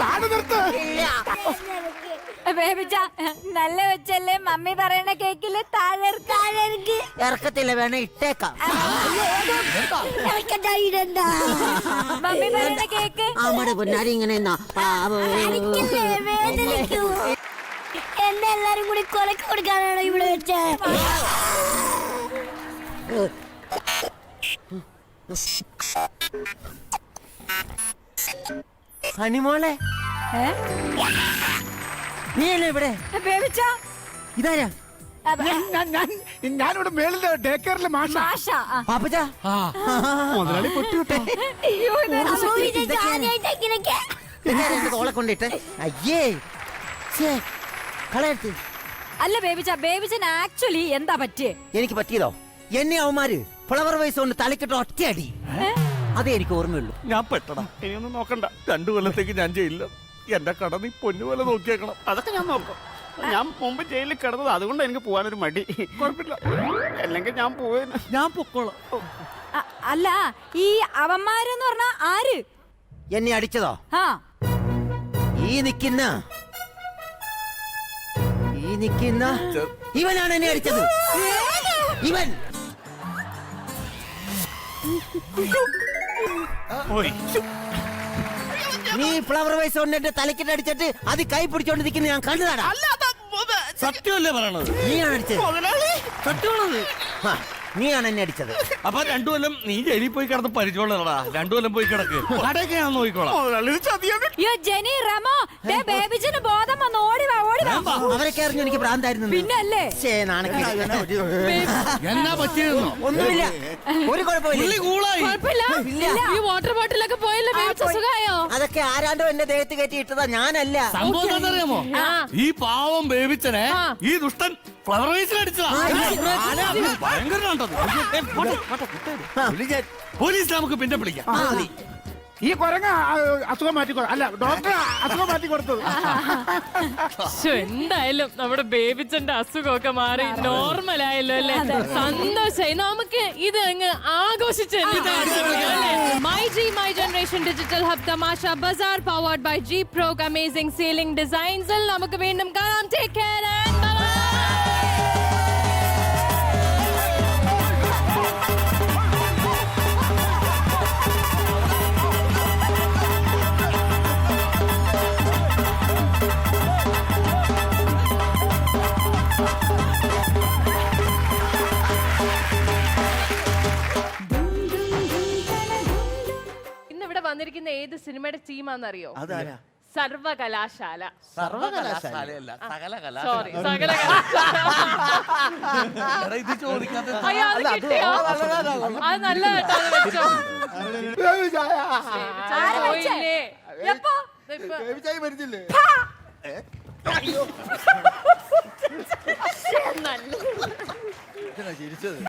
Speaker 5: താഴെ നിർത്ത്.
Speaker 12: ബേബിച്ച നല്ല വെച്ചല്ലേ മമ്മി പറയണ കേക്കില് താഴെ
Speaker 4: ഇറക്കത്തില്ല, വേണേ ഇട്ടേക്കാം.
Speaker 12: മമ്മി പറയണ കേക്ക്
Speaker 4: നമ്മുടെ പൊന്നാരി ഇങ്ങനെ
Speaker 12: എന്നെ എല്ലാരും കൂടി കൊലക്ക് കൊടുക്കാനാണോ ഇവിടെ വെച്ചേ?
Speaker 4: ഹണിമോളെ, നീ അല്ലേ ഇവിടെ?
Speaker 12: ബേബിച്ച
Speaker 4: ഇതാരാ?
Speaker 5: ഞാനിവിടെ മേളിലെ ഡേ കെയറിലെ മാഷ.
Speaker 4: പാപ്പച്ച, മുതലാളി പൊട്ടിവിട്ടെ. തോളെ കൊണ്ടിട്ട് അയ്യേ കളയത്ത്.
Speaker 12: അല്ല ബേബിച്ച, ബേബിച്ചൻ ആക്ച്വലി എന്താ പറ്റിയേ?
Speaker 4: എനിക്ക് പറ്റിയതോ? എന്നെ അവന്മാര് ഫ്ലവർ വൈസ് കൊണ്ട് തലക്കിട്ട് ഒറ്റയടി. അതേ എനിക്ക് ഓർമ്മയുള്ളൂ.
Speaker 5: ഞാൻ പെട്ടടാ. ഇനിയൊന്നും നോക്കണ്ട. 2 കൊല്ലത്തേക്ക് ഞാൻ ജയിലില്ല. എന്റെ കട നീ പൊന്നുപോലെ നോക്കിയേക്കണം. അതൊക്കെ ഞാൻ നോക്കാം. ഞാൻ മുമ്പ് ജയിലിൽ കിടന്നത്, അതുകൊണ്ട് എനിക്ക് പോകാനൊരു മടി. കുഴപ്പമില്ല, അല്ലെങ്കിൽ ഞാൻ പോവേനെ. ഞാൻ പൊക്കോളാം.
Speaker 12: അല്ല, ഈ അവന്മാരെന്ന് പറഞ്ഞാ ആര്?
Speaker 4: എന്നെ അടിച്ചതോ? ഈ നിക്കുന്ന ഇവനാണ് എന്നെ അടിച്ചത്. ഇവൻ നീ ഫ്ലവർ വൈസ് കൊണ്ട് എന്റെ തലക്കിട്ട് അടിച്ചിട്ട് അത് കൈ പിടിച്ചോണ്ടിരിക്കുന്ന ഞാൻ കണ്ടതാണ്.
Speaker 7: സത്യമല്ലേ പറയണത്?
Speaker 4: നീയാണ് അടിച്ചത്.
Speaker 7: സത്യമാണത്.
Speaker 4: നീയാണ് എന്നെ അടിച്ചത്.
Speaker 7: അപ്പൊ 2 കൊല്ലം നീ ജയിലിൽ പോയി കിടന്ന് പരിചയമുള്ളതാ. 2 കൊല്ലം പോയി കിടക്ക്. കടയൊക്കെ ഞാൻ നോക്കിക്കോളാം.
Speaker 12: ജെനി, റമോ, ബേബിച്ചന് ബോധം വന്ന് ഓടി വാ.
Speaker 4: അവരൊക്കെ അറിഞ്ഞു എനിക്ക് ഭ്രാന്തായിരുന്നു.
Speaker 12: പിന്നല്ലേ
Speaker 7: എന്നാ പറ്റിയെന്നോ?
Speaker 4: ഒന്നുമില്ല, ഒരു കുഴപ്പമില്ല.
Speaker 8: ഈ വാട്ടർ ബോട്ടിലൊക്കെ പോയല്ലോ, സുഖമായോ?
Speaker 4: അതൊക്കെ ആരാണ്ടോ എന്റെ ദേഹത്ത് കയറ്റി ഇട്ടതാ, ഞാനല്ല.
Speaker 7: സംഭവം എന്താണെന്നറിയാമോ? ഈ പാവം ബേബിച്ചനെ ഈ ദുഷ്ടൻ ഫ്ലവർ വൈസിൽ അടിച്ചതാ. ഭയങ്കരനാണ്ടത്. പോലീസ് നമുക്ക് പിന്നെ വിളിക്കാം.
Speaker 5: ഈ കൊരങ്ങ അസുഖം മാറ്റി അല്ല, ഡോക്ടർ അസുഖം മാറ്റി കൊടുത്തത്.
Speaker 8: എന്തായാലും നമ്മുടെ ബേബിച്ചന്റെ അസുഖമൊക്കെ മാറി നോർമൽ ആയല്ലോ അല്ലേ? സന്തോഷായി. നമുക്ക് ഇത് അങ്ങ് ആഘോഷിച്ച് മൈ ജനറേഷൻ ഡിജിറ്റൽ ഹബ് തമാശ ബസാർ powered by G pro amazing ceiling ഡിസൈൻസിൽ നമുക്ക് വീണ്ടും കാണാം. Take care and bye. വന്നിരിക്കുന്ന ഏത് സിനിമയുടെ ടീമാണെന്നറിയോ? സർവകലാശാല.
Speaker 7: സർവകലാശാലയല്ല, സകല
Speaker 8: സോറി, സകല കലാശാല. അത് നല്ല കേട്ടോ.